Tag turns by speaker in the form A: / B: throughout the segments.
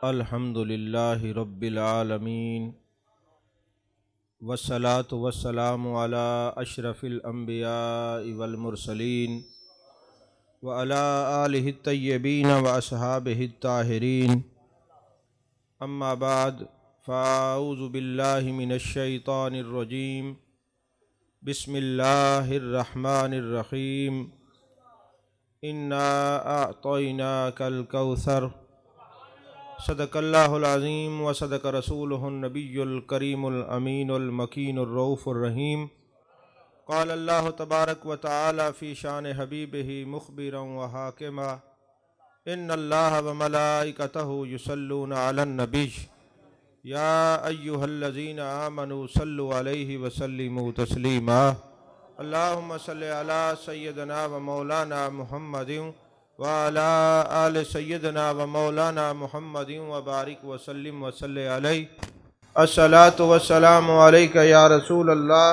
A: अल्हम्दुलिल्लाहि रब्बिल आलमीन वस्सलातु वस्सलामु अला अशरफिल अंबियाइ वल मुरसलीन व अला आलिहि तय्यबीन व अस्हाबिहि ताहिरीन। अम्मा बाद फ़ाऊज़ु बिल्लाहि मिनश शैतानिर रजीम। बिस्मिल्लाहिर रहमानिर रहीम। इन्ना अअतैनाकल कौसर। सदक़ल्लाहुल अज़ीम व सदक़ रसूलुहुन नबियुल करीमुल अमीनुल मकीनुर रऊफ़ुर रहीम। क़ाल अल्लाहु तबारक व तआला फ़ी शान हबीबिही मुख़बिरन व हाकिमा। इन्नल्लाह व मलाइकतहु युसल्लूना अलन नबी या अय्युहल्लज़ीना आमनू सल्लु अलैहि व सल्लिमू तस्लीमा। अल्लाहुम्मा सल्लि अला सय्यदना व मौलाना मुहम्मदिन व अला आलि सय्यदना व मौलाना मुहम्मदिन व बारिक व सल्लिम व सल्लि अलैहि। अस्सलातु वस्सलामु अलैका या रसूल अल्लाह।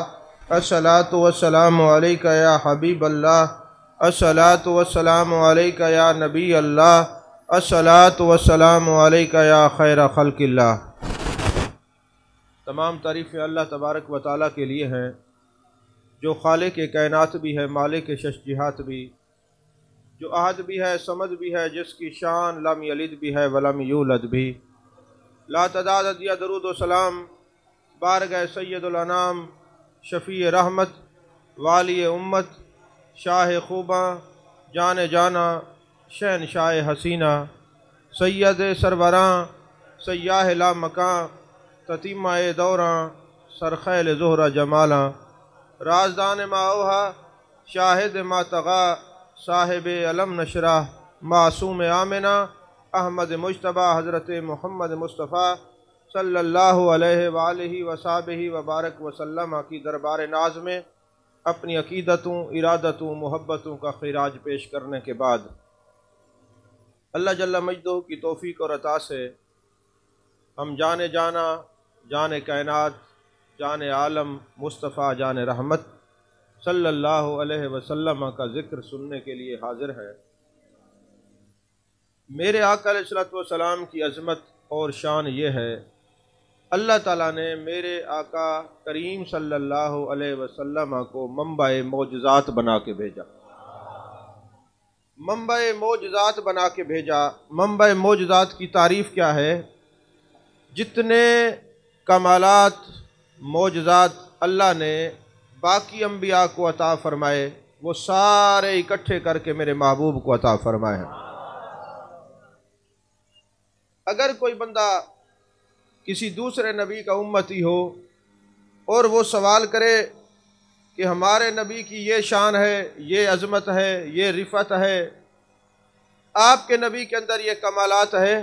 A: अस्सलातु वस्सलामु अलैका या हबीब अल्लाह। अस्सलातु वस्सलामु अलैका या नबी अल्लाह। अस्सलातु वस्सलामु अलैका या खैर खल्क़िल्लाह। तमाम तारीफ़ें अल्लाह तबारक व तआला के लिए हैं, जो खालिक के कायनात भी है, मालिक के शश-जिहात भी, जो अहद भी है, समद भी है, जिसकी शान लम यलिद भी है वलम यूलद भी। ला तदाद दिया दरूद व सलाम बारगाह सैयदुल अनाम, शफ़ी रहमत, वाली उम्मत, शाह खूबा, जान जाना, शहनशाह हसीना, सैयद सरवरां, सयाह ला मकां, ततीमा दौरां, सरखैल ज़ुहरा जमाला, राजदान माओहा, शाहिद मातगा, साहिब अलम नशरा, मासूम आमिना, अहमद मुज्तबा, हज़रत मोहम्मद मुस्तफ़ा सल्लल्लाहु अलैहि वालिहि वसाबिहि वबारक वसल्लम की दरबार नाज में अपनी अकीदतों, इरादतों, मोहब्बतों का खिराज पेश करने के बाद अल्लाह जल्ल मजदहू की तौफ़ीक़ और अता से हम जाने जाना, जाने कायनात, जाने आलम मुस्तफ़ा जाने रहमत सल्लल्लाहु अलैहि वसल्लम का ज़िक्र सुनने के लिए हाज़िर हैं। मेरे आका अलैहिस्सलातु वस्सलाम की अज़मत और शान ये है, अल्लाह ताला ने मेरे आका करीम सल्लल्लाहु अलैहि वसल्लम को मंबा-ए मौजज़ात बना के भेजा। मंबा-ए मौजज़ात बना के भेजा। मंबा-ए मौजज़ात की तारीफ़ क्या है? जितने कमालात मौजज़ात अल्लाह ने बाकी अम्बिया को अता फ़रमाए, वो सारे इकट्ठे करके मेरे महबूब को अता फ़रमाए हैं। अगर कोई बंदा किसी दूसरे नबी का उम्मती हो और वो सवाल करे कि हमारे नबी की ये शान है, ये अज़मत है, ये रिफ़त है, आपके नबी के अंदर ये कमालात है,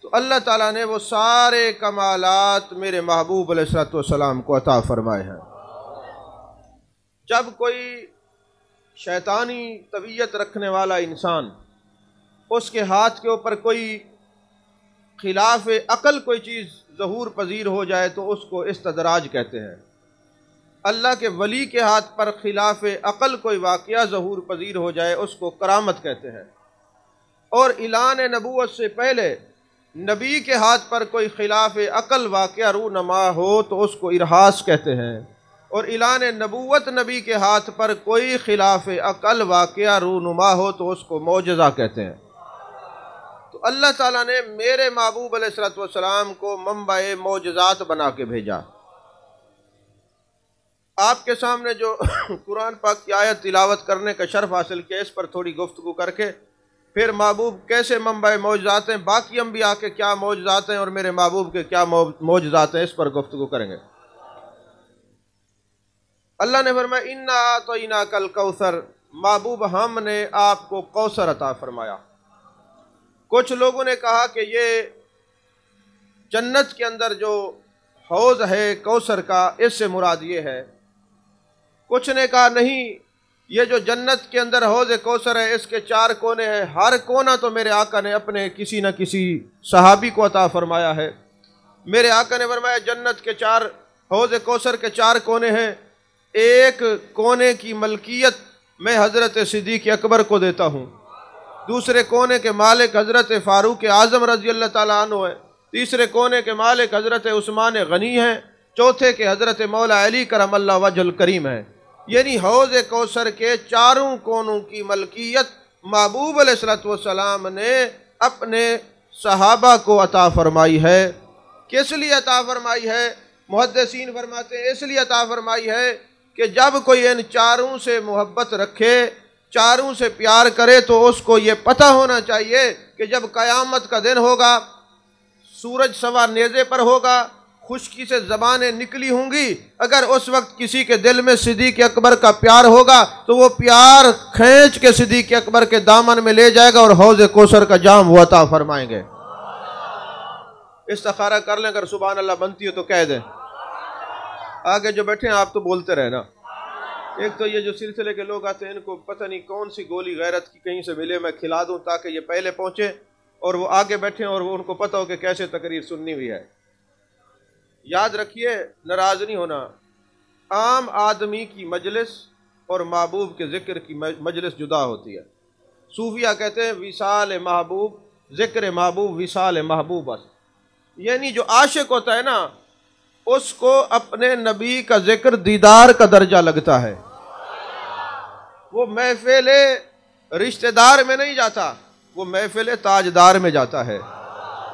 A: तो अल्लाह ताला ने वो सारे कमालात मेरे महबूब अलैहिस्सलातु वस्सलाम को अता फ़रमाए हैं। जब कोई शैतानी तबीयत रखने वाला इंसान उसके हाथ के ऊपर कोई खिलाफ अक़ल कोई चीज़ ज़हूर पजीर हो जाए तो उसको इस्तदराज कहते हैं। अल्लाह के वली के हाथ पर खिलाफ अक़ल कोई वाक़या ज़हूर पजीर हो जाए उसको करामत कहते हैं। और इलान नबूवत से पहले नबी के हाथ पर कोई खिलाफ अक़ल वाक़या रूनमा हो तो उसको इरहास कहते हैं। और इलान नबूवत नबी के हाथ पर कोई खिलाफ अक़ल वाक़या रूनुमा हो तो उसको मौजज़ा कहते हैं। तो अल्लाह ताला ने मेरे महबूब अलैहिस्सलातु वस्सलाम को मंबा-ए मौजज़ात बना के भेजा। आपके सामने जो कुरान पाक की आयत तिलावत करने का शर्फ हासिल किया, इस पर थोड़ी गुफ्तगू करके फिर महबूब कैसे मंबा-ए मौजज़ात हैं, बाकी अम्बिया के क्या मौजज़ात हैं और मेरे महबूब के क्या मौजज़ात हैं, इस पर गुफ्तगू करेंगे। अल्लाह ने फरमाया इन्ना अतैनाकल कौसर, महबूब हमने आपको कौसर अता फरमाया। कुछ लोगों ने कहा कि ये जन्नत के अंदर जो हौज़ है कौसर का, इससे मुराद ये है। कुछ ने कहा नहीं, ये जो जन्नत के अंदर हौज़ कौसर है इसके 4 कोने हैं, हर कोना तो मेरे आका ने अपने किसी न किसी सहाबी को अता फरमाया है। मेरे आका ने फरमाया जन्नत के 4 हौज़ कौसर के 4 कोने हैं, एक कोने की मलकियत मैं हज़रत सिद्दीक़ अकबर को देता हूँ, दूसरे कोने के मालिक हज़रत फ़ारूक आज़म रज़ी अल्लाह ताला अन्हु है, तीसरे कोने के मालिक हज़रत उस्मान गनी हैं, चौथे के हज़रत मौला अली करमल्लाहु वजहुल करीम है। यानी हौज़ कौसर के चारों कोनों की मलकियत महबूब अलैहिस्सलातु वस्सलाम ने अपने सहाबा को अता फरमाई है। किस लिए अता फरमाई है? मुहद्दिसीन फरमाते हैं इसलिए अता फरमाई है कि जब कोई इन चारों से मोहब्बत रखे, चारों से प्यार करे, तो उसको ये पता होना चाहिए कि जब क़यामत का दिन होगा, सूरज सवा नेज़े पर होगा, खुश्की से ज़बानें निकली होंगी, अगर उस वक्त किसी के दिल में सिद्दीक़ अकबर का प्यार होगा तो वो प्यार खींच के सिद्दीक़ अकबर के दामन में ले जाएगा और हौज़ कौसर का जाम वो अता फरमाएंगे। इस्तिखारा कर लें, अगर सुभान अल्लाह बनती हो तो कह दें। आगे जो बैठे हैं आप तो बोलते रहे ना। एक तो ये जो सिलसिले के लोग आते हैं इनको पता नहीं कौन सी गोली गैरत की कहीं से मिले, मैं खिला दूं ताकि ये पहले पहुंचे और वो आगे बैठे और वो उनको पता हो कि कैसे तकरीर सुननी हुई है। याद रखिए, नाराज नहीं होना। आम आदमी की मजलिस और महबूब के ज़िक्र की मजलिस जुदा होती है। सूफिया कहते हैं विसाल महबूब, ज़िक्र महबूब विसाल महबूब बस। यानी जो आशिक होता है ना, उसको अपने नबी का जिक्र दीदार का दर्जा लगता है। वो महफिल रिश्तेदार में नहीं जाता, वो महफिल ताजदार में जाता है।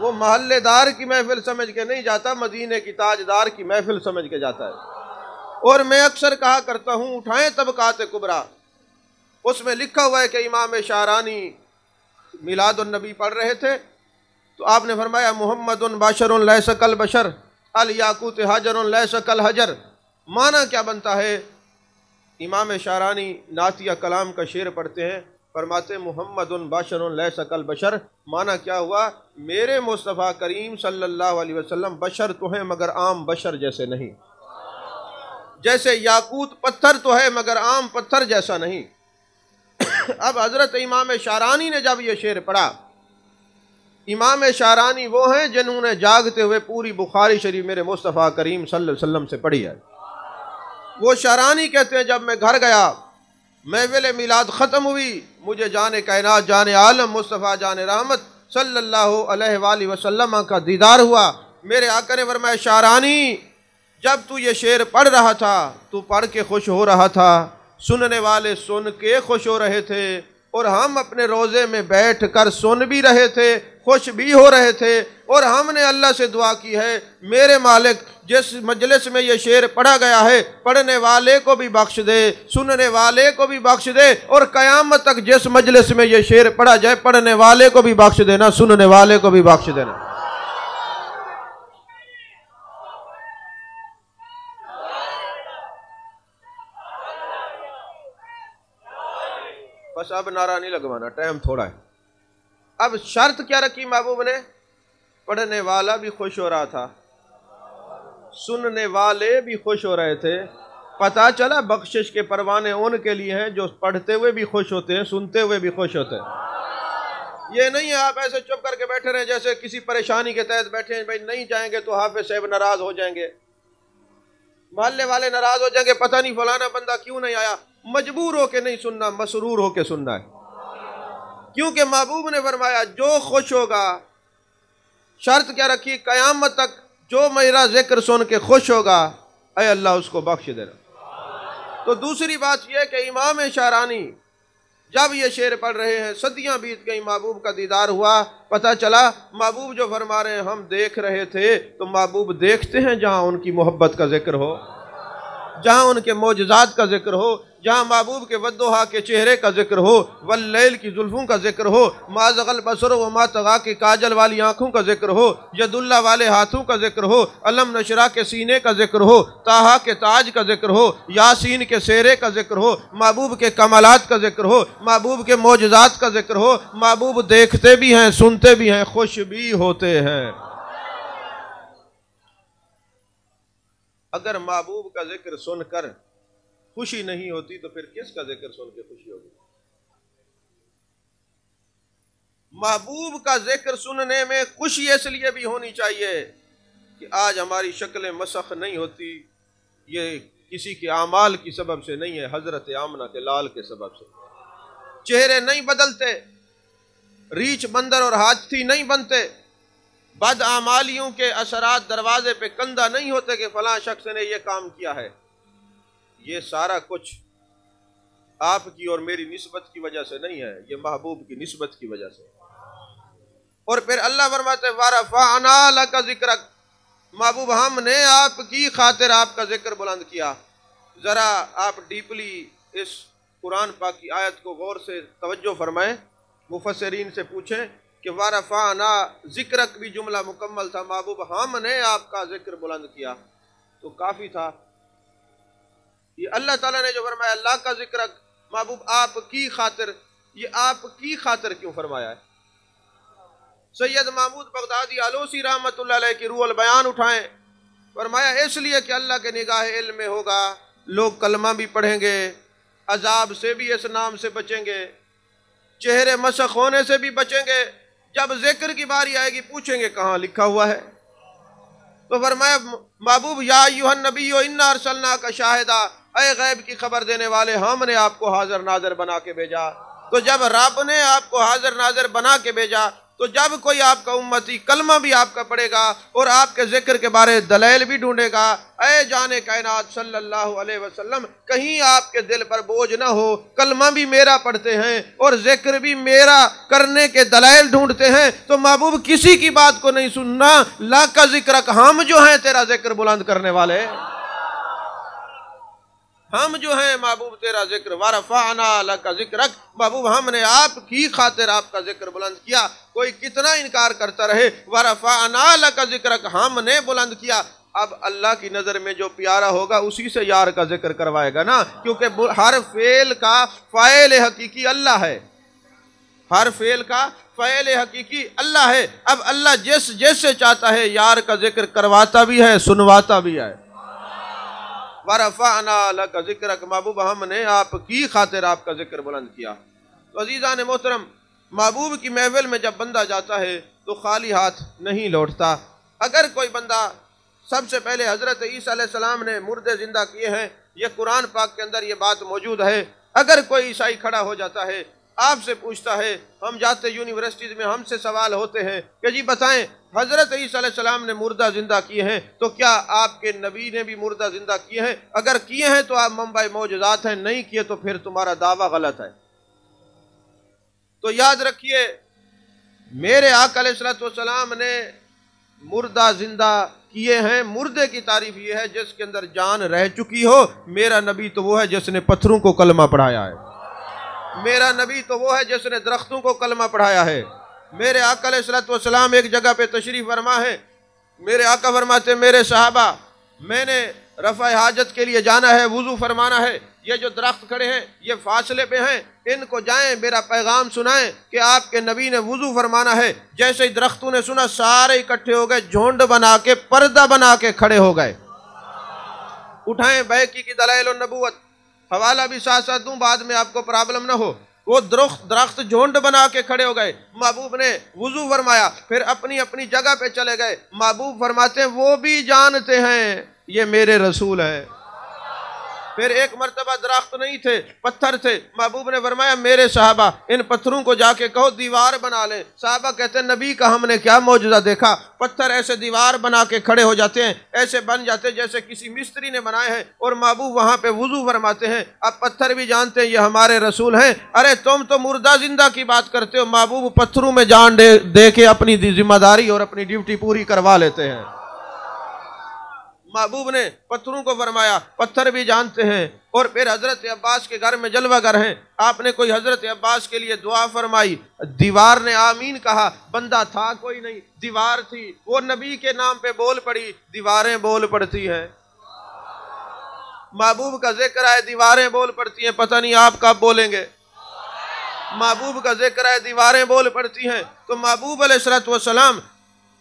A: वो महल्लेदार की महफिल समझ के नहीं जाता, मदीने की ताजदार की महफिल समझ के जाता है। और मैं अक्सर कहा करता हूँ, उठाएं तबकात कुबरा, उसमें लिखा हुआ है कि इमाम शारानी मिलादुन नबी पढ़ रहे थे तो आपने फरमाया मुहम्मदुन बशरुन लैसा कल बशर अल याकूत हजरुन लैसा कल हजर। माना क्या बनता है? इमाम शारानी नातिया कलाम का शेर पढ़ते हैं, फरमाते मुहम्मदुन बशरुन लैसा कल बशर। माना क्या हुआ? मेरे मुस्तफ़ा करीम सल्लल्लाहु अलैहि वसल्लम बशर तो हैं मगर आम बशर जैसे नहीं। जैसे याकूत पत्थर तो है मगर आम पत्थर जैसा नहीं। अब हजरत इमाम शारानी ने जब ये शेर पढ़ा, इमाम शारानी वो हैं जिन्होंने जागते हुए पूरी बुखारी शरीफ मेरे मुस्तफ़ा करीम सल्लल्लाहु अलैहि वसल्लम से पढ़ी है। वो शारानी कहते हैं जब मैं घर गया, महफिल मिलाद ख़त्म हुई, मुझे जाने कायनात जाने आलम मुस्तफ़ा जाने रहमत सल्लल्लाहु अलैहि वसल्लम का दीदार हुआ। मेरे आका ने फरमाया शारानी जब तू ये शेर पढ़ रहा था, तू पढ़ के खुश हो रहा था, सुनने वाले सुन के खुश हो रहे थे, और हम अपने रोज़े में बैठ कर सुन भी रहे थे, खुश भी हो रहे थे। और हमने अल्लाह से दुआ की है, मेरे मालिक जिस मजलिस में ये शेर पढ़ा गया है, पढ़ने वाले को भी बख्श दे, सुनने वाले को भी बख्श दे, और क़यामत तक जिस मजलिस में ये शेर पढ़ा जाए, पढ़ने वाले को भी बख्श देना, सुनने वाले को भी बख्श देना। बस अब नारा नहीं लगवाना, टाइम थोड़ा है। अब शर्त क्या रखी महबूब ने? पढ़ने वाला भी खुश हो रहा था, सुनने वाले भी खुश हो रहे थे। पता चला बख्शिश के परवाने उनके लिए हैं जो पढ़ते हुए भी खुश होते हैं, सुनते हुए भी खुश होते हैं। ये नहीं है आप ऐसे चुप करके बैठे रहे जैसे किसी परेशानी के तहत बैठे हैं, भाई नहीं जाएंगे तो हाफिज साहब नाराज हो जाएंगे, मोहल्ले वाले नाराज हो जाएंगे, पता नहीं फलाना बंदा क्यों नहीं आया। मजबूर होके नहीं सुनना, मसरूर होके सुनना है, क्योंकि महबूब ने फरमाया जो खुश होगा, शर्त क्या रखी? क़यामत तक जो मेरा जिक्र सुन के खुश होगा, ऐ अल्लाह उसको बख्श देना। तो दूसरी बात यह कि इमाम शारानी जब ये शेर पढ़ रहे हैं, सदियां बीत गई, महबूब का दीदार हुआ, पता चला महबूब जो फरमा रहे हैं हम देख रहे थे। तो महबूब देखते हैं जहां उनकी मोहब्बत का जिक्र हो, जहां उनके मौजज़ात का जिक्र हो, जहाँ महबूब के वद्दुहा के चेहरे का जिक्र हो, वल्लैल की जुल्फों का जिक्र हो, माज़गल बसर व मा तग़ा के काजल वाली आँखों का जिक्र हो, यदुल्ला वाले हाथों का जिक्र हो, अलम नशरा के सीने का जिक्र हो, ताहा के ताज का जिक्र हो, यासीन के सेरे का जिक्र हो, महबूब के कमालात का जिक्र हो, महबूब के मौजज़ात का जिक्र हो। महबूब देखते भी हैं, सुनते भी हैं, खुश भी होते हैं। अगर महबूब का जिक्र सुनकर खुशी नहीं होती तो फिर किसका जिक्र सुन के खुशी होगी? महबूब का जिक्र सुनने में खुशी इसलिए भी होनी चाहिए कि आज हमारी शक्लें मसख नहीं होती, ये किसी के आमाल की सबब से नहीं है, हजरत आमना के लाल के सबब से। चेहरे नहीं बदलते, रीछ बंदर और हाथी नहीं बनते, बदआमालियों के असरात दरवाजे पे कंधा नहीं होते कि फलां शख्स ने यह काम किया है। ये सारा कुछ आपकी और मेरी निस्बत की वजह से नहीं है, ये महबूब की निस्बत की वजह से। और फिर अल्लाह फरमाते वरफ़अना लका ज़िक्रक, महबूब हमने आपकी खातिर आपका जिक्र बुलंद किया। जरा आप डीपली इस कुरान पाक की आयत को गौर से तवज्जो फरमाएं, मुफस्सिरीन से पूछें कि वरफ़अना ज़िक्रक भी जुमला मुकम्मल था, महबूब हमने आपका जिक्र बुलंद किया तो काफ़ी था। ये अल्लाह ताला ने जो फरमाया अल्लाह का जिक्र महबूब आपकी खातिर, ये आपकी खातिर क्यों फरमाया है? सैयद महमूद बगदादी आलोसी रहमतुल्लाह अलैह की रूहुल बयान उठाएं, फरमाया इसलिए कि अल्लाह के निगाह इल्म में होगा, लोग कलमा भी पढ़ेंगे, अजाब से भी इस नाम से बचेंगे, चेहरे मशक होने से भी बचेंगे। जब जिक्र की बारी आएगी पूछेंगे कहाँ लिखा हुआ है, तो फरमाया महबूब या अय्युहन नबी इन्ना अरसलनाका शाहिदा, ऐ गैब की खबर देने वाले हमने आपको हाजिर नाज़िर बना के भेजा। तो जब रब ने आपको हाजिर नाज़िर बना के भेजा तो जब कोई आपका उम्मती कलमा भी आपका पढ़ेगा और आपके जिक्र के बारे दलाइल भी ढूंढेगा, ऐ जाने कायनात सल्लल्लाहु अलैहि वसल्लम कहीं आपके दिल पर बोझ ना हो, कलमा भी मेरा पढ़ते हैं और जिक्र भी मेरा करने के दलाइल ढूंढते हैं, तो महबूब किसी की बात को नहीं सुनना, ला का जिक्र, हम जो हैं तेरा जिक्र बुलंद करने वाले, हम जो हैं महबूब तेरा जिक्र, वरफ़अना लका ज़िक्रक, महबूब हमने आपकी खातिर आपका जिक्र बुलंद किया। कोई कितना इनकार करता रहे, वरफ़अना लका ज़िक्रक, हमने बुलंद किया। अब अल्लाह की नज़र में जो प्यारा होगा उसी से यार का जिक्र करवाएगा ना, क्योंकि हर फेल का फ़ाइल हकीकी अल्लाह है, हर फेल का फ़ाइल हकीकी अल्लाह है। अब अल्लाह जैसे चाहता है यार का जिक्र करवाता भी है, सुनवाता भी है। वरफ़अना लका ज़िक्रक, महबूब हमने आपकी खातिर आपका जिक्र बुलंद किया। तो अज़ीज़ान मोहतरम, महबूब की महफिल में जब बंदा जाता है तो खाली हाथ नहीं लौटता। अगर कोई बंदा, सबसे पहले हज़रत ईसा अलैहिस्सलाम ने मुर्दे ज़िंदा किए हैं, ये कुरान पाक के अंदर ये बात मौजूद है। अगर कोई ईसाई खड़ा हो जाता है, आपसे पूछता है, हम जाते यूनिवर्सिटीज़ में हमसे सवाल होते हैं कि जी बताएं हज़रत ईसा अलैहिस्सलाम ने मुर्दा जिंदा किए हैं, तो क्या आपके नबी ने भी मुर्दा जिंदा किए हैं? अगर किए हैं तो आप मंबा मौजूदात हैं, नहीं किए तो फिर तुम्हारा दावा गलत है। तो याद रखिए, मेरे आका अलैहिस्सलाम ने मुर्दा जिंदा किए हैं। मुर्दे की तारीफ ये है जिसके अंदर जान रह चुकी हो। मेरा नबी तो वो है जिसने पत्थरों को कलमा पढ़ाया है, मेरा नबी तो वो है जिसने दरख्तों को कलमा पढ़ाया है। मेरे आका अलैहिस्सलाम एक जगह पे तशरीफ फरमा है, मेरे आका फरमाते मेरे सहाबा, मैंने रफ़ा हाजत के लिए जाना है, वुज़ू फरमाना है, ये जो दरख्त खड़े हैं ये फासले पे हैं, इनको जाएं मेरा पैगाम सुनाएं कि आपके नबी ने वुज़ू फरमाना है। जैसे ही दरख्तों ने सुना सारे इकट्ठे हो गए, झुंड बना के पर्दा बना के खड़े हो गए। उठाएं बैकी की दलाइल नबूवत, हवाला भी साथ साथ दूं बाद में आपको प्रॉब्लम ना हो। वो दरख्त झुंड बना के खड़े हो गए, महबूब ने वुज़ू फरमाया, फिर अपनी अपनी जगह पे चले गए। महबूब फरमाते हैं वो भी जानते हैं ये मेरे रसूल है। फिर एक मरतबा दरख्त नहीं थे, पत्थर थे, महबूब ने फरमाया मेरे साहबा इन पत्थरों को जाके कहो दीवार बना ले। साहबा कहते हैं नबी का हमने क्या मौजूदा देखा, पत्थर ऐसे दीवार बना के खड़े हो जाते हैं, ऐसे बन जाते हैं जैसे किसी मिस्त्री ने बनाए हैं, और महबूब वहाँ पे वुज़ू फरमाते हैं। अब पत्थर भी जानते हैं ये हमारे रसूल हैं। अरे तुम तो मुर्दा जिंदा की बात करते हो, महबूब पत्थरों में जान दे के अपनी जिम्मेदारी और अपनी ड्यूटी पूरी करवा लेते हैं। महबूब ने पत्थरों को फरमाया, पत्थर भी जानते हैं। और फिर हजरत अब्बास के घर में जलवागर हैं, आपने कोई हजरत अब्बास के लिए दुआ फरमाई, दीवार ने आमीन कहा। बंदा था कोई नहीं, दीवार थी, वो नबी के नाम पे बोल पड़ी, दीवारें बोल पड़ती हैं। महबूब का जिक्र है, दीवारें बोल पड़ती हैं, पता नहीं आप कब बोलेंगे। महबूब का जिक्र है, दीवारें बोल पड़ती हैं। तो महबूब अलैहिस्सलाम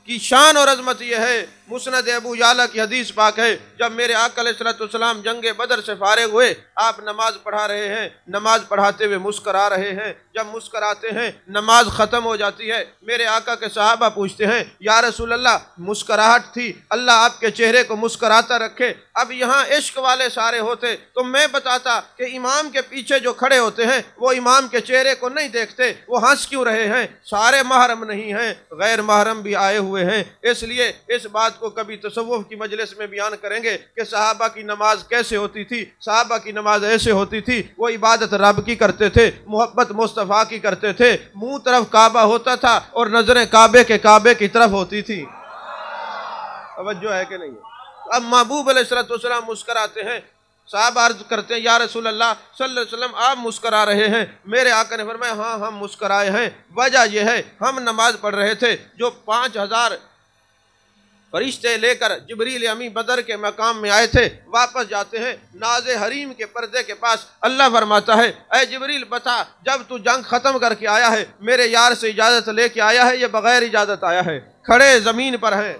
A: की शान और अजमत यह है, मुस्नद अबू याला की हदीस पाक है, जब मेरे आका अलैहिस्सलाम जंग बदर से फारिग हुए, आप नमाज पढ़ा रहे हैं, नमाज पढ़ाते हुए मुस्करा रहे हैं। जब मुस्कराते हैं नमाज ख़त्म हो जाती है, मेरे आका के सहाबा पूछते हैं, या रसूल अल्लाह, मुस्कराहट थी, अल्लाह आपके चेहरे को मुस्कराता रखे। अब यहाँ इश्क वाले सारे होते तो मैं बताता कि इमाम के पीछे जो खड़े होते हैं वो इमाम के चेहरे को नहीं देखते, वो हंस क्यों रहे हैं? सारे महरम नहीं हैं, गैर महरम भी आए हुए हैं। इसलिए इस बात को कभी तसव्वुफ की मजलिस में बयान करेंगे कि सहाबा की नमाज कैसे होती थी। सहाबा की नमाज ऐसे होती थी, वो इबादत रब की करते थे, मोहब्बत मुस्तफ़ा की करते थे, मुंह तरफ काबा होता था और नजरें काबे की तरफ होती थी। तवज्जो है कि नहीं है? अब महबूब अलैहिस्सलाम मुस्कराते हैं, साहब अर्ज करते हैं, या रसूल अल्लाह सल्लल्लाहु अलैहि वसल्लम आप मुस्करा रहे हैं। मेरे आका ने फरमाया, हाँ हम मुस्कराए हैं। वजह यह है, हम नमाज पढ़ रहे थे, जो 5000 फरिश्ते लेकर जिब्रील अमी बदर के मकाम में आए थे, वापस जाते हैं नाज़े हरीम के पर्दे के पास। अल्लाह फरमाता है, ऐ जिब्रील बता, जब तू जंग ख़त्म करके आया है, मेरे यार से इजाज़त लेके आया है, ये बग़ैर इजाज़त आया है? खड़े ज़मीन पर हैं,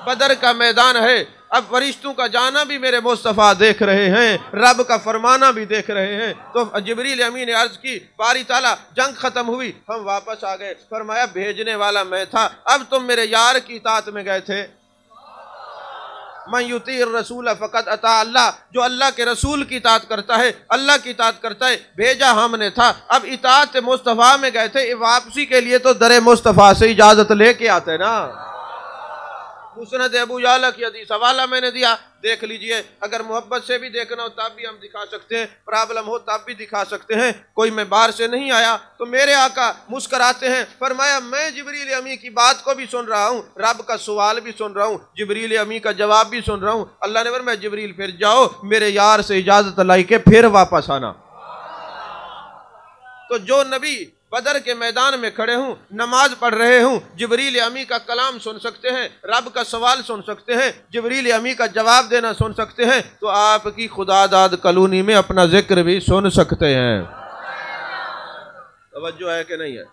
A: बदर का मैदान है। अब फरिश्तों का जाना भी मेरे मुस्तफ़ा देख रहे हैं, रब का फरमाना भी देख रहे हैं। तो जिब्रील अमीन ने अर्ज़ की, बारी ताला जंग ख़त्म हुई, हम वापस आ गए। फरमाया, भेजने वाला मैं था, अब तुम मेरे यार की इताअत में गए थे। मन युतीर रसूल फ़क़त अता अल्लाह, जो अल्लाह के रसूल की इताअत करता है, अल्लाह की इताअत करता है, भेजा हमने था। अब इताअत मुस्तफ़ा में गए थे, वापसी के लिए तो दरे मुस्तफ़ा से इजाज़त लेके आते ना। मुस्नद अबू याला की हदीस हवाला मैंने दिया, देख लीजिए। अगर मोहब्बत से भी देखना हो तब भी हम दिखा सकते हैं, प्रॉब्लम हो तब भी दिखा सकते हैं। कोई मैं बाहर से नहीं आया, तो मेरे आका मुस्कराते हैं। फरमाया, मैं जिब्रील अमी की बात को भी सुन रहा हूँ, रब का सवाल भी सुन रहा हूँ, जिब्रील अमी का जवाब भी सुन रहा हूँ। अल्लाह ने फरमाया, जिब्रील फिर जाओ, मेरे यार से इजाज़त लाई के फिर वापस आना। तो जो नबी बदर के मैदान में खड़े हूँ, नमाज पढ़ रहे हूँ, जिब्रील अमी का कलाम सुन सकते हैं, रब का सवाल सुन सकते हैं, जिब्रील अमी का जवाब देना सुन सकते हैं, तो आपकी खुदादाद कॉलोनी में अपना जिक्र भी सुन सकते हैं। तवज्जो है कि नहीं है?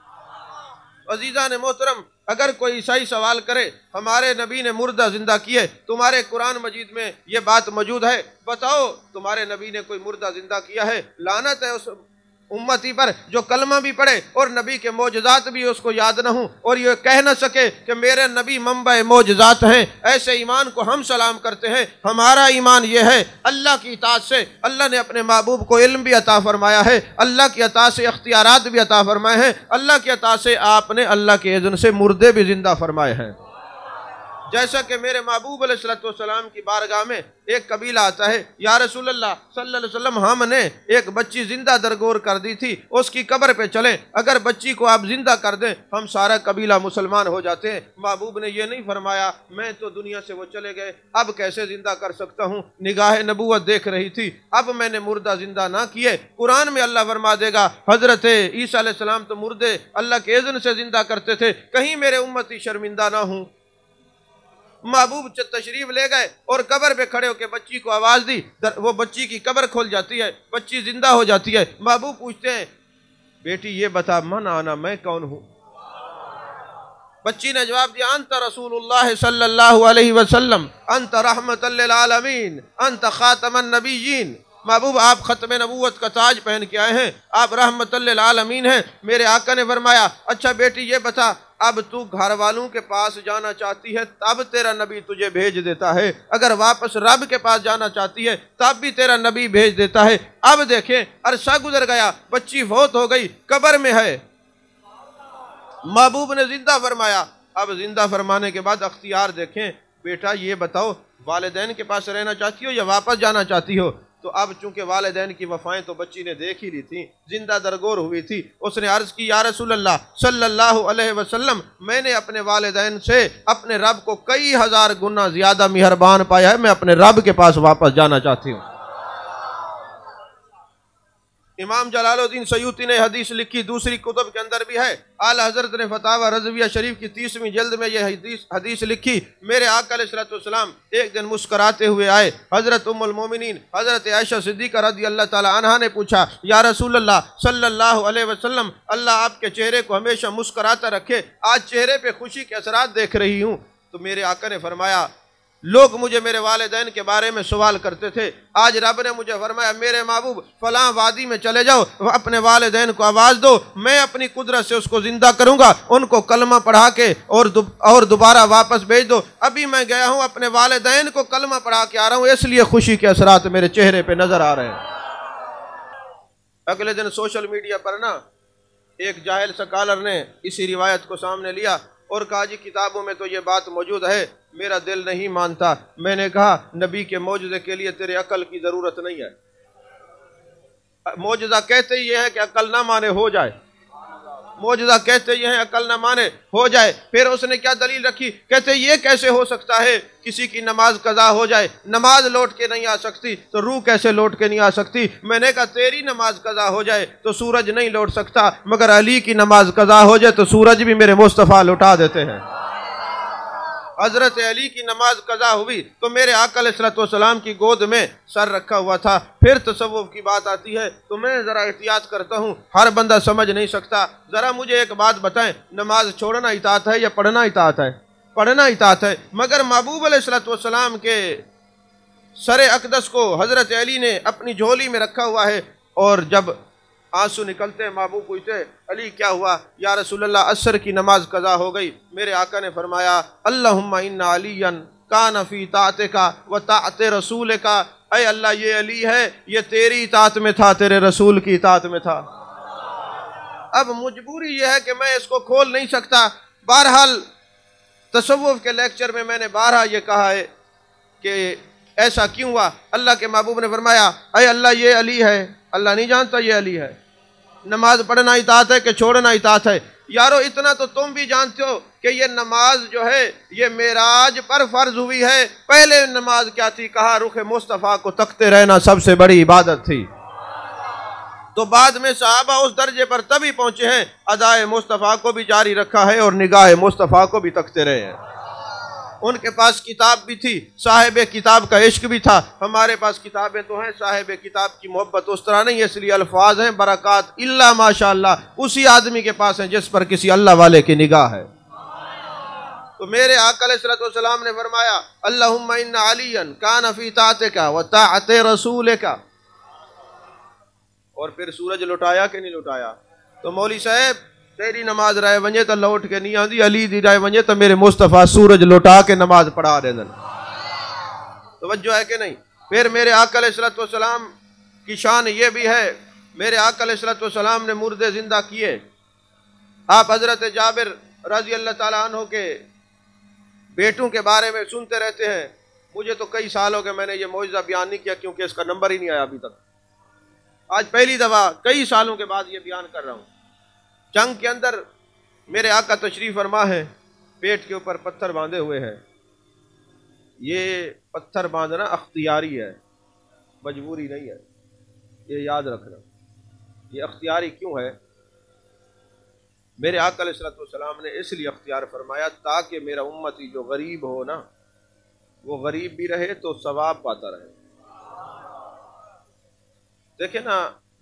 A: अजीज़ा ने मोहतरम, अगर कोई ईसाई सवाल करे, हमारे नबी ने मुर्दा जिंदा किए, तुम्हारे कुरान मजीद में ये बात मौजूद है, बताओ तुम्हारे नबी ने कोई मुर्दा जिंदा किया है? लानत है उस उम्मती पर जो कलमा भी पढ़े और नबी के मौजज़ात भी उसको याद न हो और ये कह न सके कि मेरे नबी मंबा मौजज़ात हैं। ऐसे ईमान को हम सलाम करते हैं। हमारा ईमान ये है, अल्लाह की इताअत से अल्लाह ने अपने महबूब को इल्म भी अता फरमाया है, अल्लाह की अताअत से इख्तियारात भी अता फरमाए हैं, अल्लाह की अताअत से आपने अल्लाह के इज़्न से मुर्दे भी जिंदा फरमाए हैं। जैसा कि मेरे महबूब अलैहिस्सलाम की बारगाह में एक कबीला आता है, या रसूल अल्लाह सल्लल्लाहु अलैहि वसल्लम, हमने एक बच्ची जिंदा दरगोर कर दी थी, उसकी कब्र पे चलें, अगर बच्ची को आप जिंदा कर दें हम सारा कबीला मुसलमान हो जाते हैं। महबूब ने यह नहीं फरमाया, मैं तो दुनिया से वो चले गए, अब कैसे जिंदा कर सकता हूँ? निगाह नबूवत देख रही थी, अब मैंने मुर्दा जिंदा ना किए। कुरान में अल्लाह फरमा देगा, हजरत ईसा अलैहिस्सलाम तो मुर्दे अल्लाह के इज़्न से जिंदा करते थे, कहीं मेरे उम्मती शर्मिंदा ना हूँ। महबूब तशरीफ ले गए और कब्र पे खड़े होकर बच्ची को आवाज़ दी, वो बच्ची की कब्र खुल जाती है, बच्ची जिंदा हो जाती है। महबूब पूछते हैं, बेटी ये बता, मन आना मैं कौन हूँ? बच्ची ने जवाब दिया, अंत रसूलुल्लाह सल्लल्लाहु अलैहि वसल्लम, अंत रहमतल लिल आलमीन, अंत खातमन नबिय्यीन। महबूब आप ख़त्म नबूवत का ताज पहन के आए हैं, आप रहमतल लिल आलमीन हैं। मेरे आका ने फरमाया, अच्छा बेटी ये बता, अब तू घर वालों के पास जाना चाहती है तब तेरा नबी तुझे भेज देता है, अगर वापस रब के पास जाना चाहती है तब भी तेरा नबी भेज देता है। अब देखें, अरसा गुजर गया, बच्ची फौत हो गई, कब्र में है, महबूब ने जिंदा फरमाया। अब जिंदा फरमाने के बाद अख्तियार देखें, बेटा ये बताओ, वालिदैन के पास रहना चाहती हो या वापस जाना चाहती हो? तो अब चूंकि वालिदैन की वफ़ाएं तो बच्ची ने देख ही ली थी, जिंदा दरगोर हुई थी, उसने अर्ज़ की, या रसूल अल्लाह सल्लल्लाहु अलैहि वसल्लम, मैंने अपने वालिदैन से अपने रब को कई हज़ार गुना ज़्यादा मेहरबान पाया है, मैं अपने रब के पास वापस जाना चाहती हूँ। इमाम जलालुद्दीन सयूती ने हदीस लिखी, दूसरी कुतुब के अंदर भी है। आला हज़रत ने फतावा रज़विया शरीफ की 30वीं जल्द में यह हदीस लिखी। मेरे आका अलैहिस्सलाम एक दिन मुस्कराते हुए आए। हज़रत उम्मुल मोमिनीन हज़रत आयशा सिद्दीक़ा रज़ियल्लाहु ताला अन्हा ने पूछा, या रसूल अल्लाह सल्लल्लाहु अलैहि वसल्लम, अल्लाह आपके चेहरे को हमेशा मुस्कराता रखे, आज चेहरे पे खुशी के असरात देख रही हूँ। तो मेरे आका ने फरमाया, लोग मुझे मेरे वालिदैन के बारे में सवाल करते थे, आज रब ने मुझे फरमाया मेरे महबूब फलां वादी में चले जाओ, अपने वालिदैन को आवाज़ दो, मैं अपनी कुदरत से उसको जिंदा करूंगा, उनको कलमा पढ़ा के और दोबारा वापस भेज दो। अभी मैं गया हूं, अपने वालिदैन को कलमा पढ़ा के आ रहा हूं, इसलिए खुशी के असरात मेरे चेहरे पे नजर आ रहे हैं। अगले दिन सोशल मीडिया पर ना एक जाहिल स्कॉलर ने इसी रिवायत को सामने लिया और कहा, जी किताबों में तो ये बात मौजूद है, मेरा दिल नहीं मानता। मैंने कहा, नबी के मौजज़े के लिए तेरे अकल की ज़रूरत नहीं है। मौजज़ा कहते ही ये है कि अकल ना माने हो जाए, मौजज़ा कहते ये हैं अकल ना माने हो जाए। फिर उसने क्या दलील रखी, कहते ये कैसे हो सकता है किसी की नमाज कज़ा हो जाए, नमाज लौट के नहीं आ सकती तो रूह कैसे लौट के नहीं आ सकती। मैंने कहा तेरी नमाज कज़ा हो जाए तो सूरज नहीं लौट सकता, मगर अली की नमाज कज़ा हो जाए तो सूरज भी मेरे मुस्तफ़ा लौटा देते हैं। हज़रत अली की नमाज कज़ा हुई तो मेरे आका अलैहिस्सलाम की गोद में सर रखा हुआ था। फिर तसव्वुफ़ की बात आती है तो मैं ज़रा एहतियात करता हूँ, हर बंदा समझ नहीं सकता। ज़रा मुझे एक बात बताएं, नमाज छोड़ना इताअत है या पढ़ना इताअत है? पढ़ना इताअत है। मगर महबूब अलैहिस्सलाम के सर अक़दस को हज़रत अली ने अपनी झोली में रखा हुआ है और जब आंसू निकलते हैं महबूब पूछते, अली क्या हुआ? या रसूलल्लाह असर की नमाज कज़ा हो गई। मेरे आका ने फरमाया, अल्लाहुम्मा इन्ना अलियन कान फी ताअतिका व ताअति रसूलिका, ऐ अल्लाह ये अली है, ये तेरी इताअत में था, तेरे रसूल की इताअत में था। अब मजबूरी ये है कि मैं इसको खोल नहीं सकता। बहरहाल तसव्वुफ़ के लेक्चर में मैंने बारहा ये कहा है कि ऐसा क्यों हुआ। अल्लाह के महबूब ने फरमाया, ऐ अल्लाह ये अली है, अल्लाह नहीं जानता ये अली है। नमाज पढ़ना इताअत है कि छोड़ना इताअत है? यारो इतना तो तुम भी जानते हो कि ये नमाज जो है ये मेराज पर फर्ज हुई है। पहले नमाज क्या थी? कहा रुख मुस्तफ़ा को तकते रहना सबसे बड़ी इबादत थी। तो बाद में सहाबा उस दर्जे पर तभी पहुंचे हैं, अदाए मुस्तफ़ा को भी जारी रखा है और निगाह मुस्तफ़ा को भी तकते रहे हैं। उनके पास किताब भी थी, साहिब किताब का इश्क भी था। हमारे पास किताबें तो हैं, साहिब किताब की मोहब्बत उस तरह नहीं है, इसलिए अल्फाज हैं बरक़ात इल्ला माशाअल्लाह उसी आदमी के पास हैं जिस पर किसी अल्लाह वाले की निगाह है। तो मेरे आका अलैहिस्सलाम ने फरमाया, अल्लाहुम्मा इन्ना अलियन कान फी ताअतिका व ताअति रसूलिका। और फिर सूरज लुटाया कि नहीं लुटाया? तो मौली साहब तेरी नमाज रहे वंजे तो लौट के नहीं आती, अली दी रहे वंजे तो मेरे मुस्तफ़ा सूरज लौटा के नमाज पढ़ा दे। तवज्जो है कि नहीं? फिर मेरे आका अलैहिस्सलाम की शान ये भी है, मेरे आका अलैहिस्सलाम ने मुर्दे जिंदा किए। आप हजरत जाबिर रज़ी अल्लाह ताला अन्हु के बेटों के बारे में सुनते रहते हैं। मुझे तो कई साल हो गए मैंने ये मौजज़ा बयान नहीं किया क्योंकि इसका नंबर ही नहीं आया अभी तक। आज पहली दफ़ा कई सालों के बाद ये बयान कर रहा हूँ। जंग के अंदर मेरे आका तशरीफ़ फरमा है, पेट के ऊपर पत्थर बांधे हुए हैं। ये पत्थर बांधना अख्तियारी है, मजबूरी नहीं है, ये याद रखना। ये अख्तियारी क्यों है? मेरे आका अलैहिस्सलाम ने इसलिए अख्तियार फरमाया ताकि मेरा उम्मती जो गरीब हो ना, वो गरीब भी रहे तो सवाब पाता रहे। देखे ना,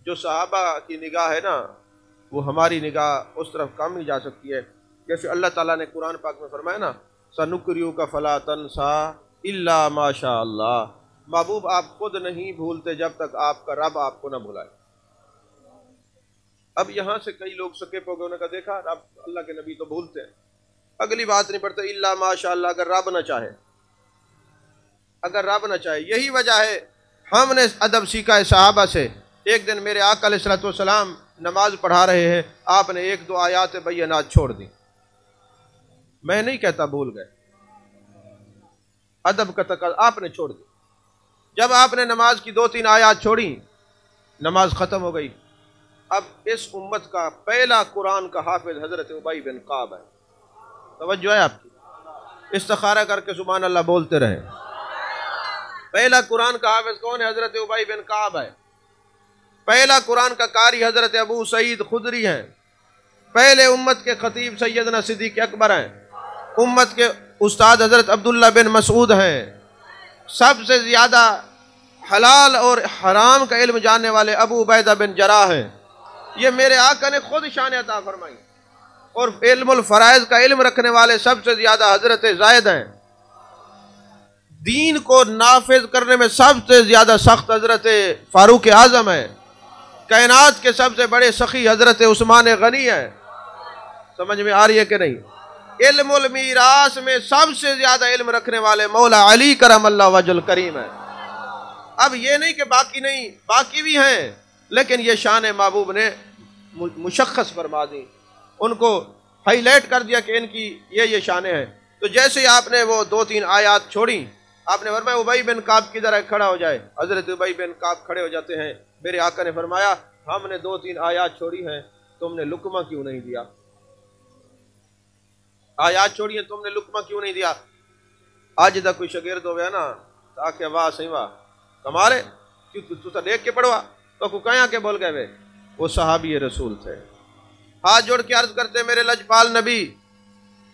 A: जो सहाबा की निगाह है ना, वो हमारी निगाह उस तरफ कम ही जा सकती है। जैसे अल्लाह ताला ने कुरान पाक में फरमाया ना, सनुक्रियु का फला तनसा इल्ला माशा अल्लाह। महबूब आप खुद नहीं भूलते जब तक आपका रब आपको ना भुलाए। अब यहाँ से कई लोग सके पोगे, उन्होंने कहा देखा रब अल्लाह के नबी तो भूलते हैं, अगली बात नहीं पढ़ते इल्ला माशा अल्लाह। अगर रब न चाहे, अगर रब न चाहे, यही वजह है हमने अदब सीखा है सहाबा से। एक दिन मेरे आका अलैहिस्सलाम नमाज पढ़ा रहे हैं, आपने एक दो आयात बय्यनात छोड़ दी। मैं नहीं कहता भूल गए, अदब का तकाज़ा आपने छोड़ दी। जब आपने नमाज की 2-3 आयात छोड़ी, नमाज ख़त्म हो गई। अब इस उम्मत का पहला कुरान का हाफिज हज़रत उबई बिन काब है। तवज्जो है आपकी? इस्तिखारा करके सुभान अल्लाह बोलते रहे। पहला कुरान का हाफिज कौन है? हज़रत उबई बिन काब है। पहला कुरान का कारी हज़रत अबू सईद खुदरी हैं। पहले उम्मत के खतीब सैयदना सिद्दीक़ अकबर हैं। उम्मत के उस्ताद हज़रत अब्दुल्ला बिन मसूद हैं। सबसे ज़्यादा हलाल और हराम का इल्म जानने वाले अबू उबैदा बिन जराह हैं। ये मेरे आका ने खुद शान अता फरमाई और इल्मुल फराइज का इल्म रखने वाले सबसे ज्यादा हजरत ज़ायद हैं। दीन को नाफिज करने में सबसे ज्यादा सख्त हजरत फारूक आजम है। कायनात के सबसे बड़े सखी हजरत उस्मान गनी है। समझ में आ रही है कि नहीं? इल्मुल मीरास में सबसे ज्यादा इल्म रखने वाले मौला अली करमल्लाहु वजहुल करीम है। अब ये नहीं कि बाकी नहीं, बाकी भी हैं, लेकिन ये शान महबूब ने मुशख्खस फरमा दी, उनको हाईलाइट कर दिया कि इनकी ये शानें हैं। तो जैसे आपने वो 2-3 आयात छोड़ी, आपने फरमाया उबई बिन काब किधर है, खड़ा हो जाए। हजरत उबई बिन काब खड़े हो जाते हैं। मेरे आका ने फरमाया हमने 2-3 आयात छोड़ी हैं, तुमने लुकमा क्यों नहीं दिया? आयात छोड़ी है, तुमने लुकमा क्यों नहीं दिया? आज तक कोई शगिर्द हो गया ना ताकि वाह सही वाह कमारे क्यों तू तो देख के पढ़वा तो को कहाँ के बोल गए वे? वो सहाबी रसूल थे। हाथ जोड़ के अर्ज करते मेरे लजपाल नबी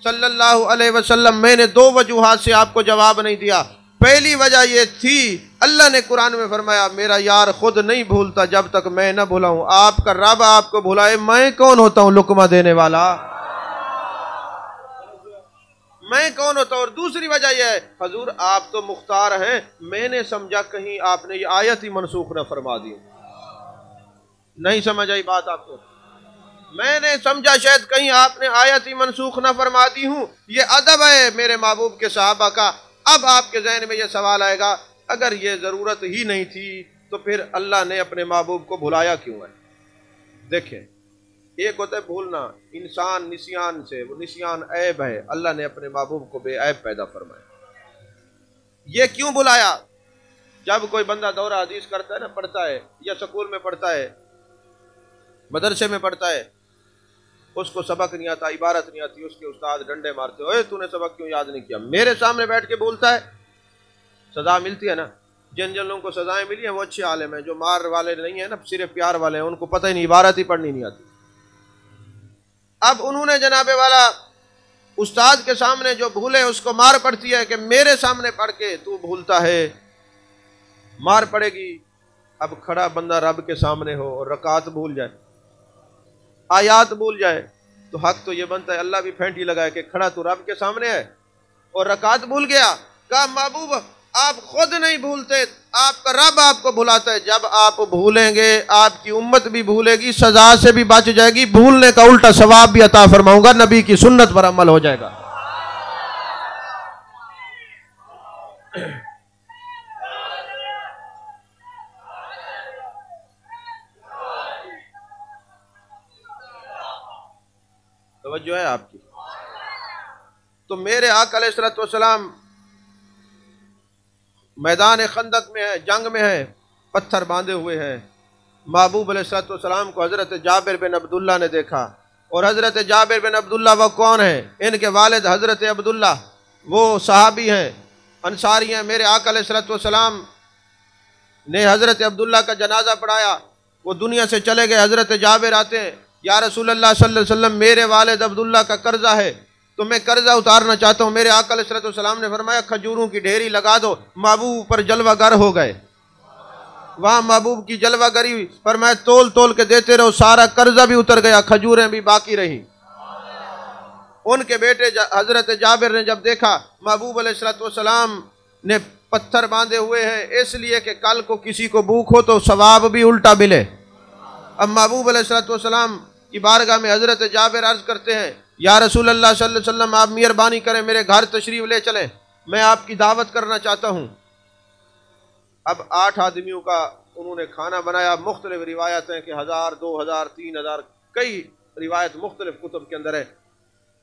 A: सल्लल्लाहु अलैहि वसल्लम, मैंने 2 वजूहात से आपको जवाब नहीं दिया। पहली वजह यह थी, अल्लाह ने कुरान में फरमाया मेरा यार खुद नहीं भूलता जब तक मैं न भुलाऊं। आपका रब आपको भुलाए, मैं कौन होता हूं लुकमा देने वाला? मैं कौन होता हूं? और दूसरी वजह यह है, हजूर आप तो मुख्तार हैं, मैंने समझा कहीं आपने ये आयत ही मनसूख न फरमा दी। नहीं समझ आई बात आपको? मैंने समझा शायद कहीं आपने आयत ही मनसूख न फरमा दी हूं। ये अदब है मेरे महबूब के सहाबा का। अब आपके जहन में यह सवाल आएगा, अगर ये जरूरत ही नहीं थी तो फिर अल्लाह ने अपने महबूब को भुलाया क्यों है? देखें, एक होता है भूलना, इंसान निसियान से, वो निसियान ऐब है, अल्लाह ने अपने महबूब को बेऐब पैदा फरमाया। ये क्यों बुलाया? जब कोई बंदा दौरा हदीस करता है ना, पढ़ता है, या स्कूल में पढ़ता है, मदरसे में पढ़ता है, उसको सबक नहीं आता, इबारत नहीं आती, उसके उस्ताद डंडे मारते, ओए तूने सबक क्यों याद नहीं किया? मेरे सामने बैठ के बोलता है, सजा मिलती है ना। जिन जिन लोगों को सजाएं मिली हैं वो अच्छे आलिम हैं, जो मार वाले नहीं है ना, सिर्फ प्यार वाले हैं, उनको पता ही नहीं, इबारत ही पढ़नी नहीं आती। अब उन्होंने जनाबे वाला उस्ताद के सामने जो भूले उसको मार पड़ती है कि मेरे सामने पढ़ के तू भूलता है, मार पड़ेगी। अब खड़ा बंदा रब के सामने हो और रकात भूल जाए, आयात भूल जाए, तो हक तो ये बनता है अल्लाह भी फेंटी लगाए कि खड़ा तो रब के सामने है और रकात भूल गया। कहा महबूब आप खुद नहीं भूलते, आपका रब आपको भुलाता है। जब आप भूलेंगे आपकी उम्मत भी भूलेगी, सजा से भी बच जाएगी, भूलने का उल्टा सवाब भी अता फरमाऊंगा, नबी की सुन्नत पर अमल हो जाएगा। तवज्जो है आपकी? तो मेरे आका अलैहिस्सलातु वस्सलाम मैदान खंदक में है, जंग में है, पत्थर बांधे हुए हैं। महबूब अलैहिस्सलातु वस्सलाम को हजरत जाबिर बिन अब्दुल्ला ने देखा, और हजरत जाबिर बिन अब्दुल्ला वो कौन है? इनके वालिद हजरत अब्दुल्ला, वो सहाबी हैं, अंसारी हैं। मेरे आका अलैहिस्सलातु वस्सलाम ने हजरत अब्दुल्ला का जनाजा पढ़ाया, वो दुनिया से चले गए। हजरत जाबिर आते हैं, या रसूलल्लाह सल्लल्लाहु अलैहि वसल्लम मेरे वालिद अब्दुल्ला का कर्जा है, तो मैं कर्जा उतारना चाहता हूँ। मेरे आका अलैहि सलाम ने फरमाया खजूरों की ढेरी लगा दो। महबूब पर जलवागर हो गए, वहाँ महबूब की जलवागरी, फरमाया तोल तोल के देते रहो, सारा कर्जा भी उतर गया, खजूरें भी बाकी रही। उनके बेटे हजरत जाबिर ने जब देखा महबूब अलैहिस्सलाम ने पत्थर बांधे हुए हैं, इसलिए कि कल को किसी को भूख हो तो सवाब भी उल्टा मिले। अब महबूब अलैहिस्सलाम की बारगाह में हजरत जाबिर अर्ज करते हैं, या रसूल अल्लाह सल्लल्लाहु अलैहि वसल्लम आप मेहरबानी करें, मेरे घर तशरीफ ले चलें, मैं आपकी दावत करना चाहता हूँ। अब 8 आदमियों का उन्होंने खाना बनाया। मुख्तलिफ रिवायत हैं कि 1000, 2000, 3000, कई रिवायत मुख्तलिफ कुतुब के अंदर है।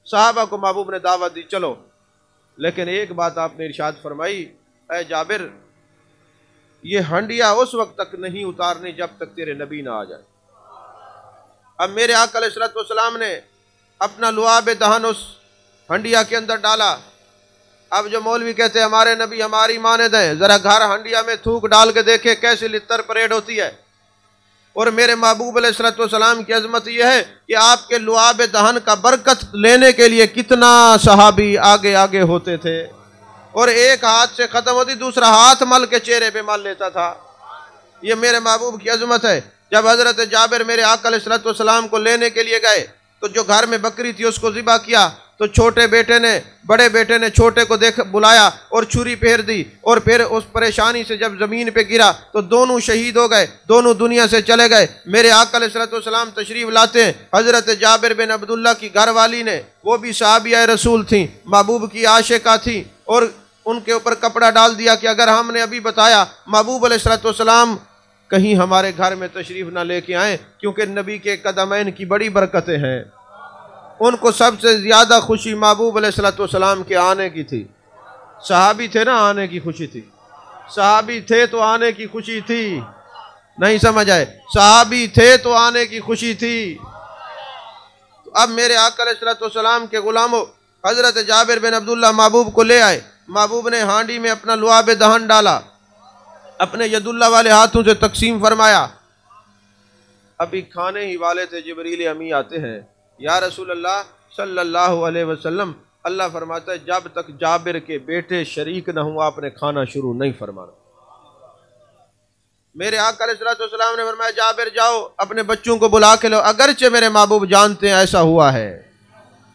A: सहाबा को महबूब ने दावत दी, चलो, लेकिन एक बात आपने इरशाद फरमाई, ऐ जाबिर ये हंडिया उस वक्त तक नहीं उतारनी जब तक तेरे नबी ना आ जाए। अब मेरे आका अलैहिस्सलाम ने अपना लुआब दहन उस हंडिया के अंदर डाला। अब जो मौलवी कहते हैं हमारे नबी हमारी मानद हैं, जरा घर हंडिया में थूक डाल के देखे कैसी लित्तर परेड होती है। और मेरे महबूब अलैहिस्सलाम की अजमत यह है कि आपके लुआब दहन का बरकत लेने के लिए कितना सहाबी आगे आगे होते थे, और एक हाथ से खत्म होती दूसरा हाथ मल के चेहरे पे मल लेता था। ये मेरे महबूब की अजमत है। जब हजरत जाबिर मेरे आका अलैहिस्सलाम को लेने के लिए गए तो जो घर में बकरी थी उसको ज़िबा किया, तो छोटे बेटे ने बड़े बेटे ने छोटे को देख बुलाया और छुरी फेर दी, और फिर उस परेशानी से जब ज़मीन पे गिरा तो दोनों शहीद हो गए, दोनों दुनिया से चले गए। मेरे आका अलैहिस्सलाम तशरीफ़ लाते हैं, हज़रत जाबिर बिन अब्दुल्ला की घरवाली ने, वो भी सहाबिया रसूल थी, महबूब की आशिका थी, और उनके ऊपर कपड़ा डाल दिया कि अगर हमने अभी बताया महबूब अलैहिस्सलाम कहीं हमारे घर में तशरीफ़ ना लेके आए, क्योंकि नबी के कदमैन की बड़ी बरकतें हैं। उनको सबसे ज़्यादा खुशी महबूब अलैहिस्सलाम के आने की थी। सहाबी थे ना, आने की खुशी थी। सहाबी थे तो आने की खुशी थी, नहीं समझ आए? सहाबी थे तो आने की खुशी थी। तो अब मेरे आका अलैहिस्सलाम के गुलामों, हज़रत जाबिर बिन अब्दुल्ला महबूब को ले आए। महबूब ने हांडी में अपना लुआब दहन डाला, अपने यदुल्ला वाले हाथों से तकसीम फरमाया। अभी खाने ही वाले थे, जिब्रील अमी आते हैं, या रसूल अल्लाह सल्लल्लाहु अलैहि वसल्लम, अल्लाह फरमाता है जब तक जाबिर के बेटे शरीक न हुआ आपने खाना शुरू नहीं फरमाना। मेरे आका अलैहिस्सलाम ने फरमाया जाबिर जाओ अपने बच्चों को बुला के लो, अगरचे मेरे महबूब जानते हैं ऐसा हुआ है,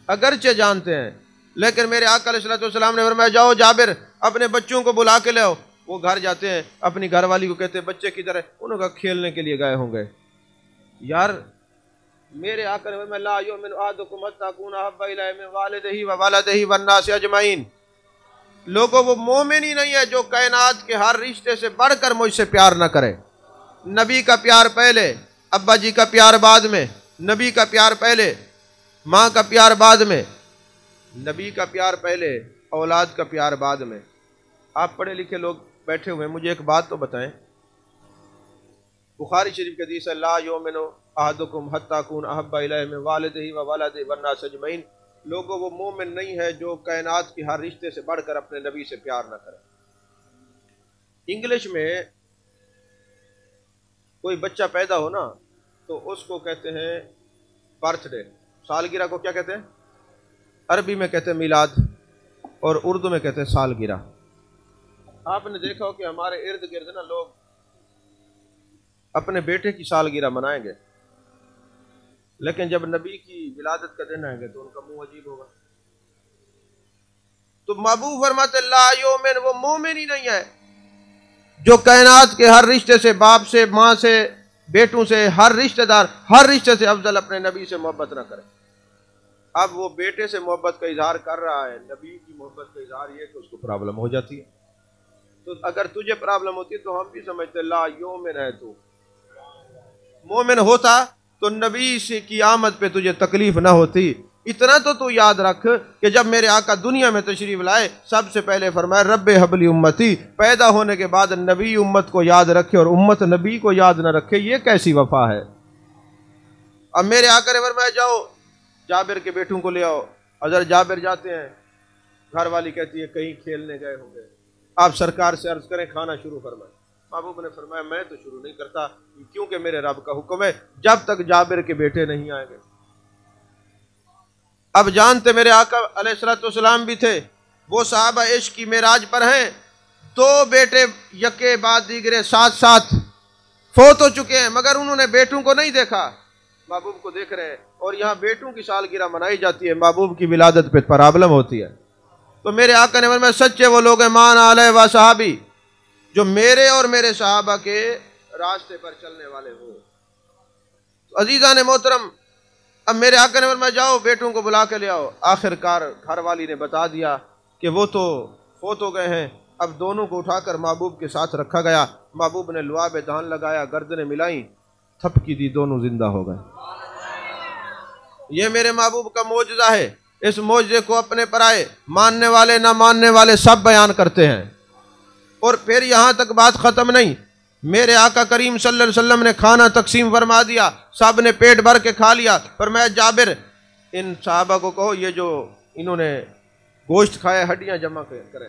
A: अगरचे जानते हैं, लेकिन मेरे आका अलैहिस्सलाम ने फरमाया जाओ जाबिर अपने बच्चों को बुला के लाओ। वो घर जाते हैं, अपनी घरवाली को कहते हैं बच्चे किधर है? उन्होंने कहा खेलने के लिए गए होंगे। यार मेरे आका ने फरमाया ला युमिनु अहदुकुम हत्ता अकूना अहब्बा इलैहि मिन वालिदिही व वलदिही वन्नासि अजमईन। लोगों वो मोमिन ही नहीं है जो कायनात के हर रिश्ते से बढ़कर मुझसे प्यार न करे। नबी का प्यार पहले, अब्बा जी का प्यार बाद में, नबी का प्यार पहले, माँ का प्यार बाद में, नबी का प्यार पहले, औलाद का प्यार बाद में। आप पढ़े लिखे लोग बैठे हुए हैं, मुझे एक बात तो बताएं, बुखारी शरीफ के हदीस है ला युमिनु अहदुकुम हत्ता अकूना अहब्बा इलैहि मिन वालिदिही व वलदिही वन्नासि अजमईन। लोगों वो मोमिन नहीं है जो कायनात की हर रिश्ते से बढ़कर अपने नबी से प्यार न करे। इंग्लिश में कोई बच्चा पैदा हो ना तो उसको कहते हैं बर्थडे, सालगिरह को क्या कहते हैं? अरबी में कहते हैं मिलाद और उर्दू में कहते हैं सालगिरह। आपने देखा हो कि हमारे इर्द गिर्द ना लोग अपने बेटे की सालगिरह मनाएंगे, लेकिन जब नबी की विलादत का दिन आएंगे तो उनका मुंह अजीब होगा। तो महबूब फरमाते ला युमिन, वो मोमिन ही नहीं है जो कायनात के हर रिश्ते से, बाप से, माँ से, बेटों से, हर रिश्तेदार, हर रिश्ते से अफजल अपने नबी से मोहब्बत ना करे। अब वो बेटे से मोहब्बत का इजहार कर रहा है, नबी की मोहब्बत का इजहार ये कि उसको प्रॉब्लम हो जाती है। तो अगर तुझे प्रॉब्लम होती है तो हम भी समझते ला युमिन है, तू मोमिन होता तो नबी से की आमद पे तुझे तकलीफ ना होती। इतना तो तू याद रख कि जब मेरे आका दुनिया में तशरीफ लाए सबसे पहले फरमाया रब्बे हबली उम्मती, पैदा होने के बाद नबी उम्मत को याद रखे और उम्मत नबी को याद न रखे, ये कैसी वफा है। अब मेरे आका ने फरमाया जाओ जाबिर के बेटों को ले आओ। अगर जाबिर जाते हैं, घर वाली कहती है कहीं खेलने गए होंगे, आप सरकार से अर्ज करें खाना शुरू फरमाएं। महबूब ने फरमाया मैं तो शुरू नहीं करता, क्योंकि मेरे रब का हुक्म है जब तक जाबिर के बेटे नहीं आएंगे। अब जानते मेरे आका अलैहिस्सलाम भी थे, वो साहबा इश्क की मेराज पर हैं, दो बेटे यके बाद दीगरे साथ साथ फोत हो चुके हैं, मगर उन्होंने बेटों को नहीं देखा, महबूब को देख रहे हैं। और यहाँ बेटों की सालगिरह मनाई जाती है, महबूब की विलादत पे प्रॉब्लम होती है। तो मेरे आका ने फरमाया सच्चे वो लोग हैं मान आले व सहाबी जो मेरे और मेरे सहाबा के रास्ते पर चलने वाले हो। तो अजीजा ने मोहतरम, अब मेरे आका ने फरमाया जाओ बेटों को बुला के ले आओ। आखिरकार घर वाली ने बता दिया कि वो तो फोत हो गए हैं। अब दोनों को उठाकर महबूब के साथ रखा गया। महबूब ने लुआब दहन लगाया, गर्दनें मिलाई, थपकी दी, दोनों जिंदा हो गए। ये मेरे महबूब का मौजज़ा है। इस मौजज़े को अपने पर आए मानने वाले ना मानने वाले सब बयान करते हैं। और फिर यहाँ तक बात ख़त्म नहीं, मेरे आका करीम सल्लल्लाहु अलैहि वसल्लम ने खाना तकसीम फरमा दिया, सब ने पेट भर के खा लिया। पर मैं जाबिर इन साहबा को कहो ये जो इन्होंने गोश्त खाया हड्डियाँ जमा करें।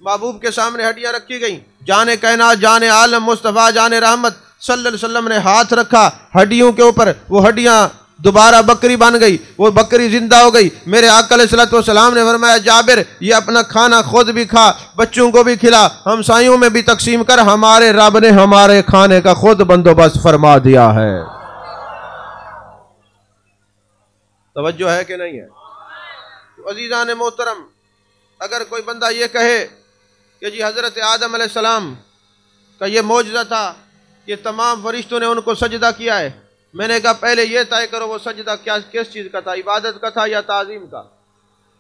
A: महबूब के सामने हड्डियाँ रखी गई। जाने कायनात, जाने आलम, मुस्तफ़ा जाने रहमत सल्लल्लाहु अलैहि वसल्लम ने हाथ रखा हड्डियों के ऊपर, वो हड्डियाँ दोबारा बकरी बन गई, वो बकरी जिंदा हो गई। मेरे आका अलैहिस्सलाम ने फरमाया जाबिर ये अपना खाना खुद भी खा, बच्चों को भी खिला, हमसायों में भी तकसीम कर, हमारे रब ने हमारे खाने का खुद बंदोबस्त फरमा दिया है। तवज्जो है कि नहीं है? तो अजीज़ान मोहतरम, अगर कोई बंदा ये कहे कि जी हज़रत आदम अलैहिस्सलाम का ये मौजज़ा था, ये तमाम फरिश्तों ने उनको सजदा किया है, मैंने कहा पहले ये तय करो वो सजदा क्या किस चीज़ का था, इबादत का था या ताज़ीम का?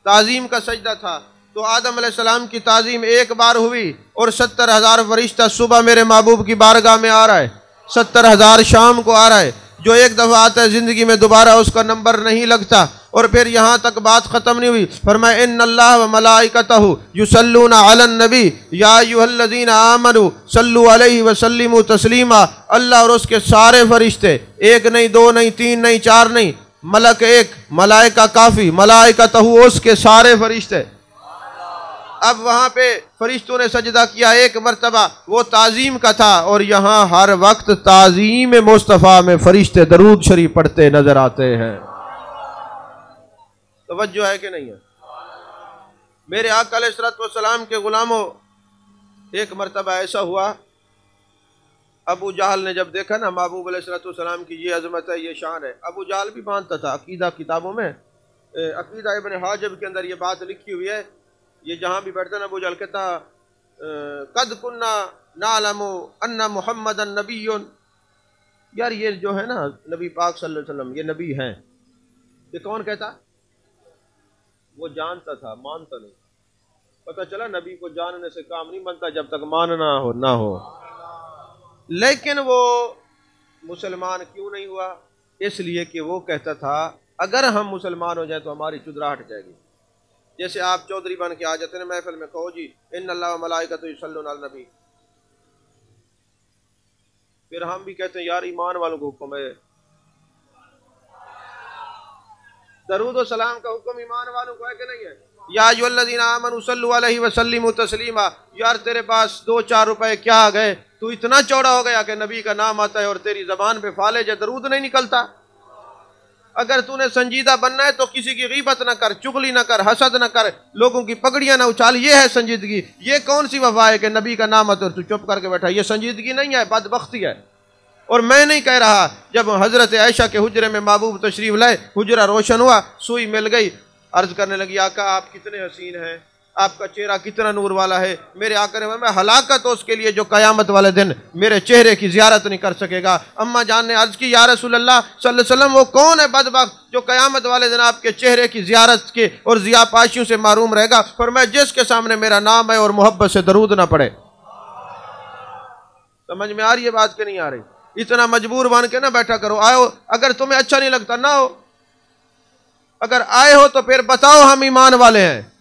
A: ताज़ीम का सजदा था। तो आदम अलैहिस्सलाम की ताज़ीम एक बार हुई और 70,000 फरिश्ता सुबह मेरे महबूब की बारगाह में आ रहा है, 70,000 शाम को आ रहा है। जो एक दफ़ा आता है ज़िंदगी में दोबारा उसका नंबर नहीं लगता। और फिर यहाँ तक बात ख़त्म नहीं हुई, फरमाया इन्नल्लाह व मलाइकतहु युसल्लूना अलन नबी या अय्युहल्लज़ीना आमनू सल्लु अलैहि व सल्लिमू तस्लीमा। अल्लाह और उसके सारे फरिश्ते, एक नहीं, दो नहीं, तीन नहीं, चार नहीं, मलक एक, मलाइका काफ़ी, मलाइकतहु उसके सारे फरिश्ते। अब वहाँ पे फरिश्तों ने सजदा किया एक मरतबा, वो ताज़ीम का था। और यहाँ हर वक्त ताज़ीम मुस्तफ़ा में फरिश्ते दरूद शरीफ पढ़ते नजर आते हैं। तवज्जो है कि नहीं है? मेरे आका अलैहिस्सलातु वस्सलाम के गुलामों, एक मरतबा ऐसा हुआ, अबू जहल ने जब देखा ना महबूब अलैहिस्सलातु वस्सलाम की ये अजमत है, ये शान है, अबू जहल भी मानता था। अकीदा किताबों में, अकीदा इब्न हाजब के अंदर ये बात लिखी हुई है, ये जहाँ भी बैठता ना अबू जहल कहता कद कुन्ना नालमु अन्ना मुहम्मदन नबियुन। यार ये जो है ना नबी पाक सल्लल्लाहु अलैहि वसल्लम, ये नबी हैं। ये कौन कहता? वो जानता था, मानता नहीं। पता चला नबी को जानने से काम नहीं बनता जब तक मानना हो ना हो। लेकिन वो मुसलमान क्यों नहीं हुआ? इसलिए कि वो कहता था अगर हम मुसलमान हो जाए तो हमारी चुदरा हट जाएगी। जैसे आप चौधरी बन के आ जाते हैं महफिल में, कहो जी इन्नल्लाह व मलाइकतहु युसल्लूना अलन नबी, फिर हम भी कहते हैं यार ईमान वालों को हुक्म है, दरूद व सलाम का हुक्म ईमान वालों को है कि नहीं है? या अय्युहल्लज़ीना आमनू सल्लु अलैहि व सल्लिमू तस्लीमा। यार तेरे पास 2-4 रुपए क्या आ गए, तू इतना चौड़ा हो गया कि नबी का नाम आता है और तेरी जबान पे फाले जो दरूद नहीं निकलता। अगर तूने संजीदा बनना है तो किसी की गीबत न कर, चुगली न कर, हसद न कर, लोगों की पगड़ियां न उछाल। ये है संजीदगी। ये कौन सी वफा है कि नबी का नाम आता है और तू चुप करके बैठा? ये संजीदगी नहीं है, बदबख्ती है। और मैं नहीं कह रहा, जब हजरत आयशा के हुजरे में महबूब तशरीफ लाए, हुजरा रोशन हुआ, सुई मिल गई, अर्ज करने लगी आका आप कितने हसीन हैं, आपका चेहरा कितना नूर वाला है। मेरे आका ने मैं हलाकत हो उसके लिए जो कयामत वाले दिन मेरे चेहरे की जियारत नहीं कर सकेगा। अम्मा जान ने अर्ज की या रसूलल्लाह सल्लल्लाहु अलैहि वसल्लम वो कौन है बदबख्त जो कयामत वाले दिन आपके चेहरे की जियारत के और जियापाशियों से मारूम रहेगा? फरमाया जिसके सामने मेरा नाम है और मोहब्बत से दरूद ना पड़े। समझ में आ रही है बात कि नहीं आ रही? इतना मजबूर बन के ना बैठा करो। आओ, अगर तुम्हें अच्छा नहीं लगता ना हो, अगर आए हो तो फिर बताओ हम ईमान वाले हैं,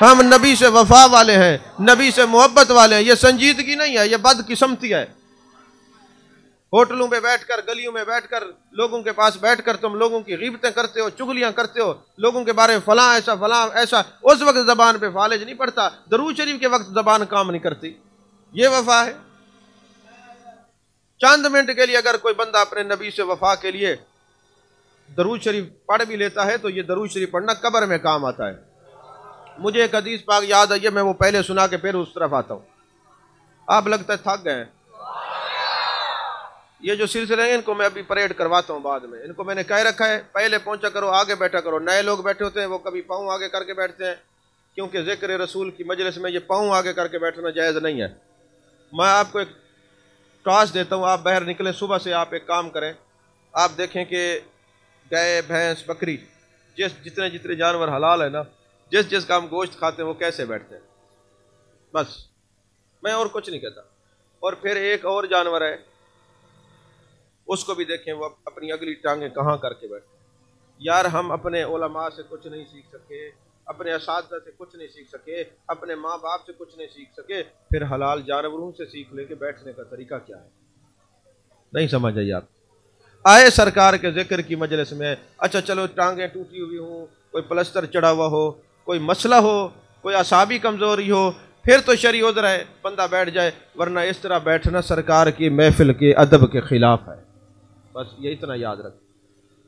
A: हम नबी से वफा वाले हैं, नबी से मोहब्बत वाले हैं। ये संजीदगी नहीं है, ये बदकिस्मती है। होटलों में बैठकर, गलियों में बैठकर, लोगों के पास बैठकर तुम लोगों की गिबतें करते हो, चुगलियां करते हो, लोगों के बारे में फलां ऐसा। उस वक्त जबान पे फालिज नहीं पड़ता, दरूद शरीफ के वक्त जबान काम नहीं करती। ये वफा है। चंद मिनट के लिए अगर कोई बंदा अपने नबी से वफा के लिए दरूद शरीफ पढ़ भी लेता है तो ये दरूद शरीफ पढ़ना कब्र में काम आता है। मुझे एक हदीस पाक याद आई है, मैं वो पहले सुना के फिर उस तरफ आता हूँ। आप लगता है थक गए। ये जो सिलसिले हैं इनको मैं अभी परेड करवाता हूँ बाद में। इनको मैंने कह रखा है पहले पहुंचा करो, आगे बैठा करो। नए लोग बैठे होते हैं वो कभी पाँव आगे करके बैठते हैं, क्योंकि ज़िक्र रसूल की मजलिस में ये पाँव आगे करके बैठना जायज़ नहीं है। मैं आपको एक टास्क देता हूँ, आप बाहर निकले, सुबह से आप एक काम करें, आप देखें कि गाय, भैंस, बकरी, जितने जानवर हलाल है ना, जिस का हम गोश्त खाते हैं वो कैसे बैठते हैं। बस मैं और कुछ नहीं कहता। और फिर एक और जानवर है, उसको भी देखें वो अपनी अगली टांगें कहाँ करके बैठते हैं। यार हम अपने उलमा से कुछ नहीं सीख सके, अपने असातिज़ा से कुछ नहीं सीख सके, अपने माँ बाप से कुछ नहीं सीख सके, फिर हलाल जानवरों से सीख लेके बैठने का तरीका क्या है? नहीं समझ आई आप? आए सरकार के जिक्र की मजलिस में, अच्छा चलो टांगें टूटी हुई हो, कोई प्लस्तर चढ़ा हुआ हो, कोई मसला हो, कोई असाबी कमज़ोरी हो, फिर तो शरी उधर है बंदा बैठ जाए, वरना इस तरह बैठना सरकार की महफिल के अदब के खिलाफ है। बस ये इतना याद रख।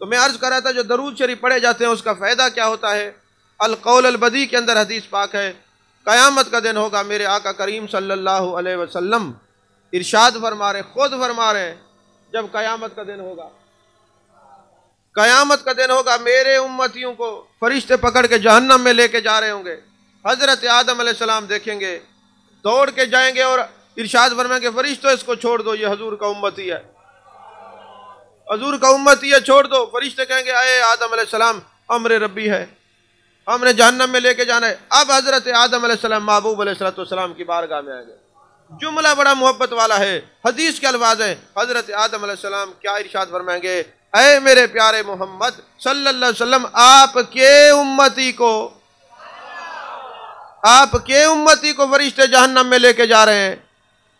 A: तो मैं अर्ज कर रहा था जो दरूद शरीफ पढ़े जाते हैं उसका फ़ायदा क्या होता है? अल-कौल अल-बदी के अंदर हदीस पाक है, क़यामत का दिन होगा, मेरे आका करीम सल्लल्लाहु अलैहि वसल्लम इरशाद फरमा रहे, खुद फरमा रहे, जब क़यामत का दिन होगा कयामत का दिन होगा, मेरे उम्मतियों को फरिश्ते पकड़ के जहन्नम में लेके जा रहे होंगे। हजरत आदम अलैहिस्सलाम देखेंगे, दौड़ के जाएंगे और इरशाद फरमाएंगे, फरिश्तों इसको छोड़ दो, ये हजूर का उम्मती है, हजूर का उम्मती है, छोड़ दो। फरिश्ते कहेंगे, अये आदम अलैहिस्सलाम, अम्र रब्बी है, हमने जहन्नम में लेके जाना है। अब हजरत आदम अलैहिस्सलाम महबूब अलैहिस्सलाम की बारगाह में आएंगे। जुमला बड़ा मोहब्बत वाला है, हदीस के अल्फाज है। हजरत आदम अलैहिस्सलाम क्या इरशाद फरमाएंगे, ऐ मेरे प्यारे मोहम्मद सल्लल्लाहु अलैहि वसल्लम, आपके उम्मती को फरिश्ते जहन्नम में लेके जा रहे हैं।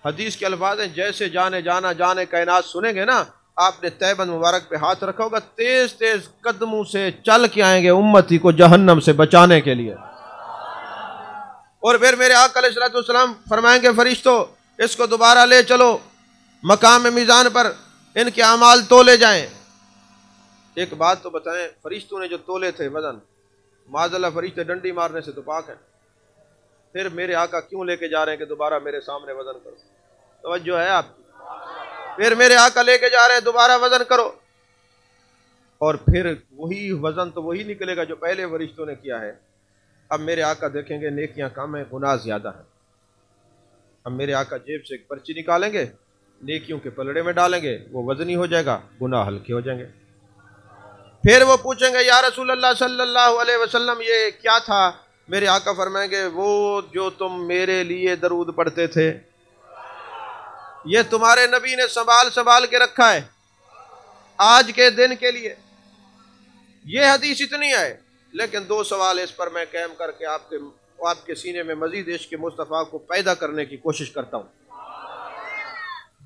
A: हदीस के अल्फाज हैं, जैसे जाने कायनात सुनेंगे ना, आपने तैबंद मुबारक पे हाथ रखा होगा, तेज तेज कदमों से चल के आएंगे उम्मती को जहन्नम से बचाने के लिए। और फिर मेरे आका अलैहिस्सलाम फरमाएंगे, फरिश्तों इसको दोबारा ले चलो, मकाम मीज़ान पर इनके अमाल तोले जाएं। एक बात तो बताएं, फरिश्तों ने जो तोले थे वजन, माज़अल्लाह फरिश्ते डंडी मारने से तो पाक है, फिर मेरे आका क्यों लेके जा रहे हैं कि दोबारा मेरे सामने वजन करो? तवज्जो है आपकी? फिर मेरे आका लेके जा रहे हैं, दोबारा वजन करो, और फिर वही वजन तो वही निकलेगा जो पहले फरिश्तों ने किया है। अब मेरे आका देखेंगे नेकियां कम है, गुनाह ज्यादा है। अब मेरे आका जेब से एक पर्ची निकालेंगे, नेकियों के पलड़े में डालेंगे, वो वजनी हो जाएगा, गुनाह हल्के हो जाएंगे। फिर वो पूछेंगे, या रसूल अल्लाह सल्लल्लाहु अलैहि वसल्लम, ये क्या था? मेरे आका फरमाएंगे, वो जो तुम मेरे लिए दरूद पढ़ते थे, ये तुम्हारे नबी ने संभाल संभाल के रखा है आज के दिन के लिए। ये हदीस इतनी है, लेकिन दो सवाल इस पर मैं कायम करके आपके सीने में मजीद इश्क के मुस्तफ़ा को पैदा करने की कोशिश करता हूँ।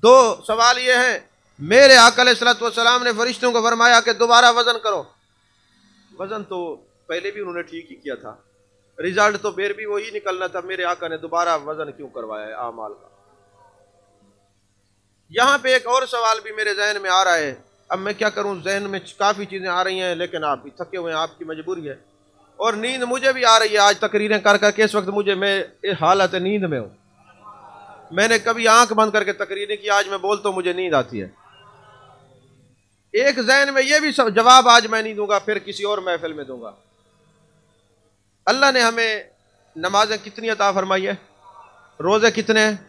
A: दो सवाल ये हैं, मेरे आका अलैहिस्सलाम ने फरिश्तों को फरमाया कि दोबारा वजन करो। वजन तो पहले भी उन्होंने ठीक ही किया था, रिजल्ट तो फिर भी वही निकलना था, मेरे आका ने दोबारा वजन क्यों करवाया है आमाल का? यहाँ पे एक और सवाल भी मेरे जहन में आ रहा है। अब मैं क्या करूँ, जहन में काफ़ी चीज़ें आ रही हैं, लेकिन आप भी थके हुए हैं, आपकी मजबूरी है, और नींद मुझे भी आ रही है। आज तकरीरें कर करके इस वक्त मैं हालत नींद में हूँ। मैंने कभी आंख बंद करके तकरीरें की, आज मैं बोलता हूँ मुझे नींद आती है। एक जहन में ये भी सब जवाब आज मैं नहीं दूंगा, फिर किसी और महफिल में दूंगा। अल्लाह ने हमें नमाजें कितनी अता फरमाई है, रोज़े कितने हैं?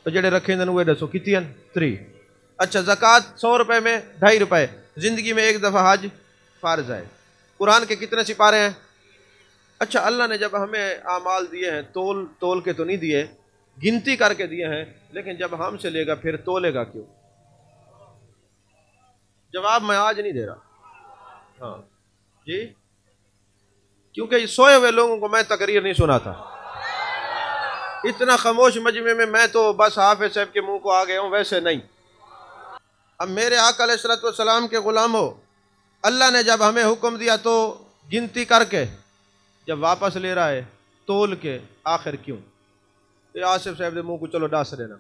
A: तो जेड़े रखे हुए दसो कितनी? 3। अच्छा, ज़कात 100 रुपए में 2.5 रुपए, ज़िंदगी में एक दफ़ा हज फ़र्ज़ है। कुरान के कितने सिपारे हैं? अच्छा, अल्लाह ने जब हमें आमाल दिए हैं, तोल के तो नहीं दिए, गिनती करके दिए हैं, लेकिन जब हमसे लेगा फिर तोलेगा क्यों? जवाब मैं आज नहीं दे रहा। हाँ जी, क्योंकि सोए हुए लोगों को मैं तकरीर नहीं सुनाता। इतना खामोश मजमे में मैं तो बस हाफिज़ साहब के मुंह को आ गया हूँ, वैसे नहीं। अब मेरे आका अलैहिस्सलाम के गुलाम हो, अल्लाह ने जब हमें हुक्म दिया तो गिनती करके, जब वापस ले रहा है तोल के, आखिर क्यों? तो आसिफ साहब के मुंह को चलो डांस देना,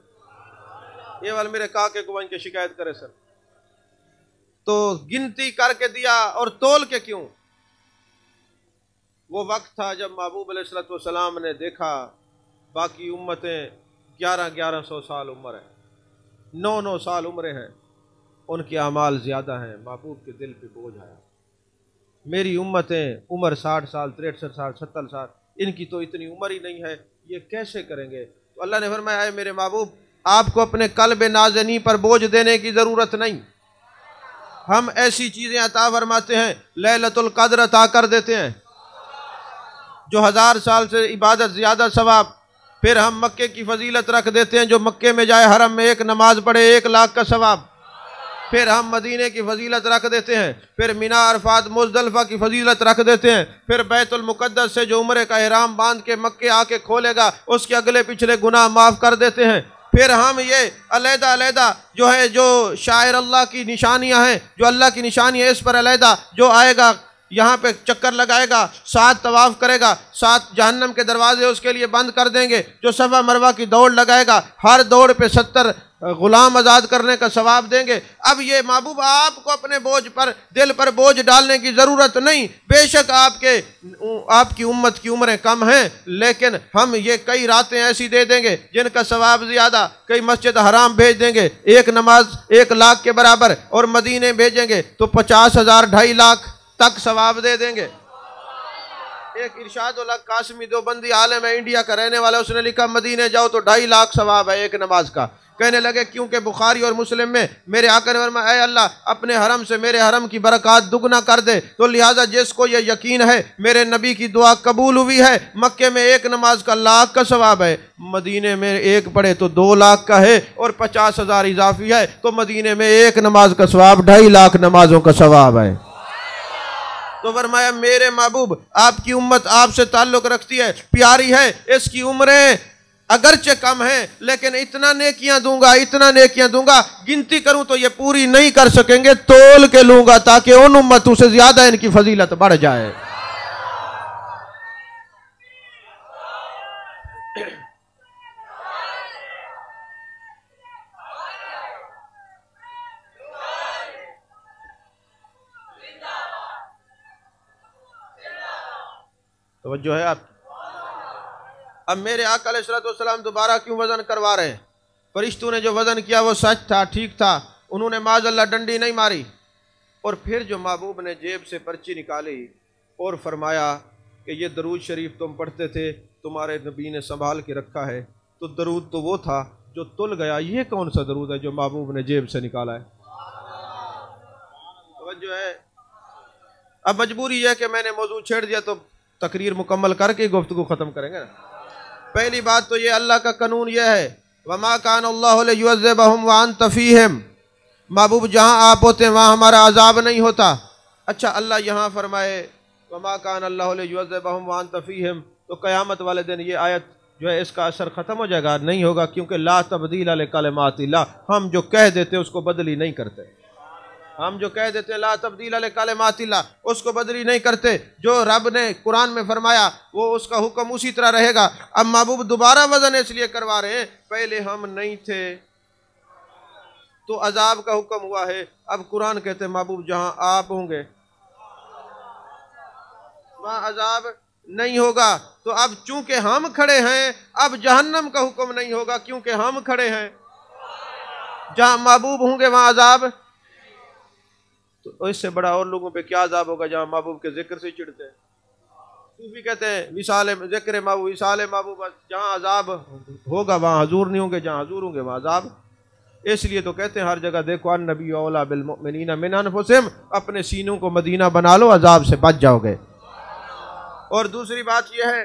A: ये वाले मेरे काके को बन के शिकायत करे सर। तो गिनती करके दिया और तोल के क्यों? वो वक्त था जब महबूब अलैहिस्सलाम ने देखा बाकी उम्मतें 1100 साल उम्र है, 9 साल उम्र है, उनके अमाल ज़्यादा हैं। महबूब के दिल पे बोझ आया, मेरी उम्मतें उम्र 60 साल, 63 साल, 70 साल, इनकी तो इतनी उम्र ही नहीं है, ये कैसे करेंगे? तो अल्लाह ने फरमाया, है मेरे महबूब, आपको अपने कल्ब नाज़नी पर बोझ देने की ज़रूरत नहीं। हम ऐसी चीज़ें अता फरमाते हैं, लैलतुल क़द्र अता कर देते हैं, जो 1000 साल से इबादत ज़्यादा सवाब। फिर हम मक्के की फजीलत रख देते हैं, जो मक्के में जाए हरम में एक नमाज पढ़े 1 लाख का सवाब। फिर हम मदीने की फजीलत रख देते हैं, फिर मिना अरफात मुज़दलिफ़ा की फजीलत रख देते हैं, फिर बैतुल मुक़द्दस से जो उम्रे का इहराम बांध के मक्के आके खोलेगा उसके अगले पिछले गुनाह माफ़ कर देते हैं। फिर हम ये अलहदा जो है, जो शायर अल्लाह की निशानियाँ हैं, जो अल्लाह की निशानियाँ, इस पर अलहदा जो आएगा यहाँ पे चक्कर लगाएगा, 7 तवाफ़ करेगा, 7 जहन्नम के दरवाजे उसके लिए बंद कर देंगे। जो सफ़ा मरवा की दौड़ लगाएगा, हर दौड़ पे 70 गुलाम आज़ाद करने का सवाब देंगे। अब ये महबूब आपको अपने बोझ पर, दिल पर बोझ डालने की ज़रूरत नहीं। बेशक आपकी उम्मत की उम्रें कम हैं, लेकिन हम ये कई रातें ऐसी दे देंगे जिनका सवाब ज़्यादा, कई मस्जिद हराम भेज देंगे, एक नमाज 1 लाख के बराबर, और मदीने भेजेंगे तो 50,000 2.5 लाख तक सवाब दे देंगे। एक इरशादुल हक कासमी देवबंदी आलिम है, इंडिया का रहने वाला, उसने लिखा मदीने जाओ तो 2.5 लाख सवाब है एक नमाज का। कहने लगे क्योंकि बुखारी और मुस्लिम में मेरे आका ने फरमाया, ऐ अल्लाह अपने हरम से मेरे हरम की बरकत दुगना कर दे। तो लिहाजा जिसको ये यकीन है मेरे नबी की दुआ कबूल हुई है, मक्के में एक नमाज का 1 लाख का सवाब है, मदीने में एक पढ़े तो 2 लाख का है, और 50,000 इजाफी है, तो मदीने में एक नमाज का सवाब 2.5 लाख नमाजों का सवाब है। तो फरमाया मेरे महबूब आपकी उम्मत आपसे ताल्लुक रखती है, प्यारी है, इसकी उम्रें अगरचे कम है, लेकिन इतना नेकियां दूंगा, इतना नेकियां दूंगा, गिनती करूं तो ये पूरी नहीं कर सकेंगे, तोल के लूंगा ताकि उन उम्मतों से ज्यादा इनकी फजीलत बढ़ जाए। तवज्जो है आप। अब मेरे आका अलैहिस्सलाम दोबारा क्यों वजन करवा रहे हैं? फरिश्तों ने जो वजन किया वो सच था, ठीक था, उन्होंने माज़अल्लाह डंडी नहीं मारी। और फिर जो महबूब ने जेब से पर्ची निकाली और फरमाया कि ये दरूद शरीफ तुम पढ़ते थे, तुम्हारे नबी ने संभाल के रखा है, तो दरूद तो वो था जो तुल गया, ये कौन सा दरूद है जो महबूब ने जेब से निकाला है? तवज्जो है। अब मजबूरी है कि मैंने मौजू छेड़ दिया, तो तकरीर मुकम्मल करके गुफ्तगू ख़त्म करेंगे ना। पहली बात तो ये अल्लाह का कानून यह है, वमा कान अल्लाहु लियुअज़्ज़िबहुम व अंत फ़ीहिम, महबूब जहाँ आप होते हैं वहाँ हमारा अजाब नहीं होता। अच्छा, अल्लाह यहाँ फरमाए वमा कान अल्लाहु लियुअज़्ज़िबहुम व अंत फ़ीहिम, तो क़यामत वाले दिन ये आयत जो है इसका असर ख़त्म हो जाएगा? नहीं होगा, क्योंकि ला तब्दील लिकलिमातिल्लाह, हम जो कह देते उसको बदली नहीं करते। हम जो कह देते हैं ला तब्दील लिकलिमातिल्लाह, उसको बदली नहीं करते। जो रब ने कुरान में फरमाया वो उसका हुक्म उसी तरह रहेगा। अब महबूब दोबारा वजन इसलिए करवा रहे हैं, पहले हम नहीं थे तो अजाब का हुक्म हुआ है, अब कुरान कहते हैं महबूब जहां आप होंगे वहां अजाब नहीं होगा। तो अब चूंकि हम खड़े हैं, अब जहन्नम का हुक्म नहीं होगा, क्योंकि हम खड़े हैं। जहां महबूब होंगे वहां अजाब, तो इससे बड़ा और लोगों पे क्या अजाब होगा जहां महबूब के जिक्र से चिढ़ते हैं। सूफी कहते हैं विसाल जिक्र महबूब, विसाल महबूब, जहां अजाब होगा वहां हजूर नहीं होंगे, जहां हजूर होंगे वहां अजाब। इसलिए तो कहते हैं हर जगह देखो अन नबी औला बिल मुमिनीना मिन अनफुसिहिम, अपने सीनों को मदीना बना लो, अजाब से बच जाओगे। और दूसरी बात यह है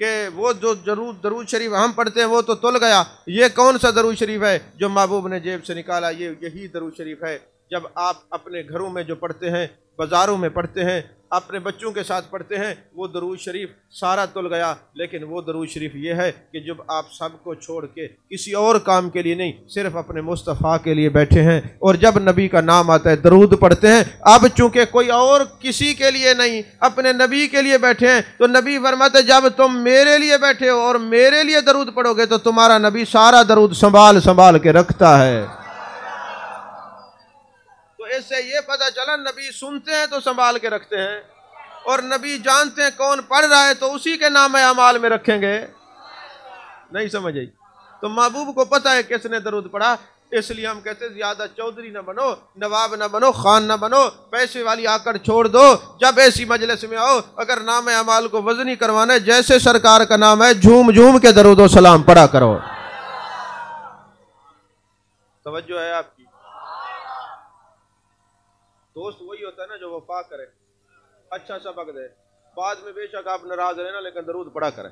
A: कि वो जो दरूद शरीफ हम पढ़ते हैं वो तो तुल गया, ये कौन सा दरूद शरीफ है जो महबूब ने जेब से निकाला? यही दरूद शरीफ है जब आप अपने घरों में जो पढ़ते हैं, बाज़ारों में पढ़ते हैं, अपने बच्चों के साथ पढ़ते हैं, वो दरूद शरीफ सारा तुल गया। लेकिन वो दरूद शरीफ ये है कि जब आप सबको छोड़ के किसी और काम के लिए नहीं, सिर्फ अपने मुस्तफ़ा के लिए बैठे हैं, और जब नबी का नाम आता है दरूद पढ़ते हैं। अब चूंकि कोई और किसी के लिए नहीं, अपने नबी के लिए बैठे हैं, तो नबी फरमाते जब तुम मेरे लिए बैठे हो और मेरे लिए दरूद पढ़ोगे तो तुम्हारा नबी सारा दरूद संभाल संभाल के रखता है। इससे ये पता चला नबी सुनते हैं तो संभाल के रखते हैं, और नबी जानते हैं कौन पढ़ रहा है तो उसी के नाम अमाल में रखेंगे। नहीं समझ आई? तो महबूब को पता है किसने दरूद पढ़ा, इसलिए हम कहते हैं ज्यादा चौधरी ना बनो, नवाब ना बनो, खान ना बनो, पैसे वाली आकर छोड़ दो। जब ऐसी मजलिस में आओ, अगर नाम अमाल को वजनी करवाना है, जैसे सरकार का नाम है, झूम झूम के दरूद व सलाम पढ़ा करो। तवज्जो है आपकी? दोस्त वही होता है ना जो वफा करे, अच्छा सबक दे, बाद में बेशक आप नाराज रहे ना, लेकिन दरूद पढ़ा करें।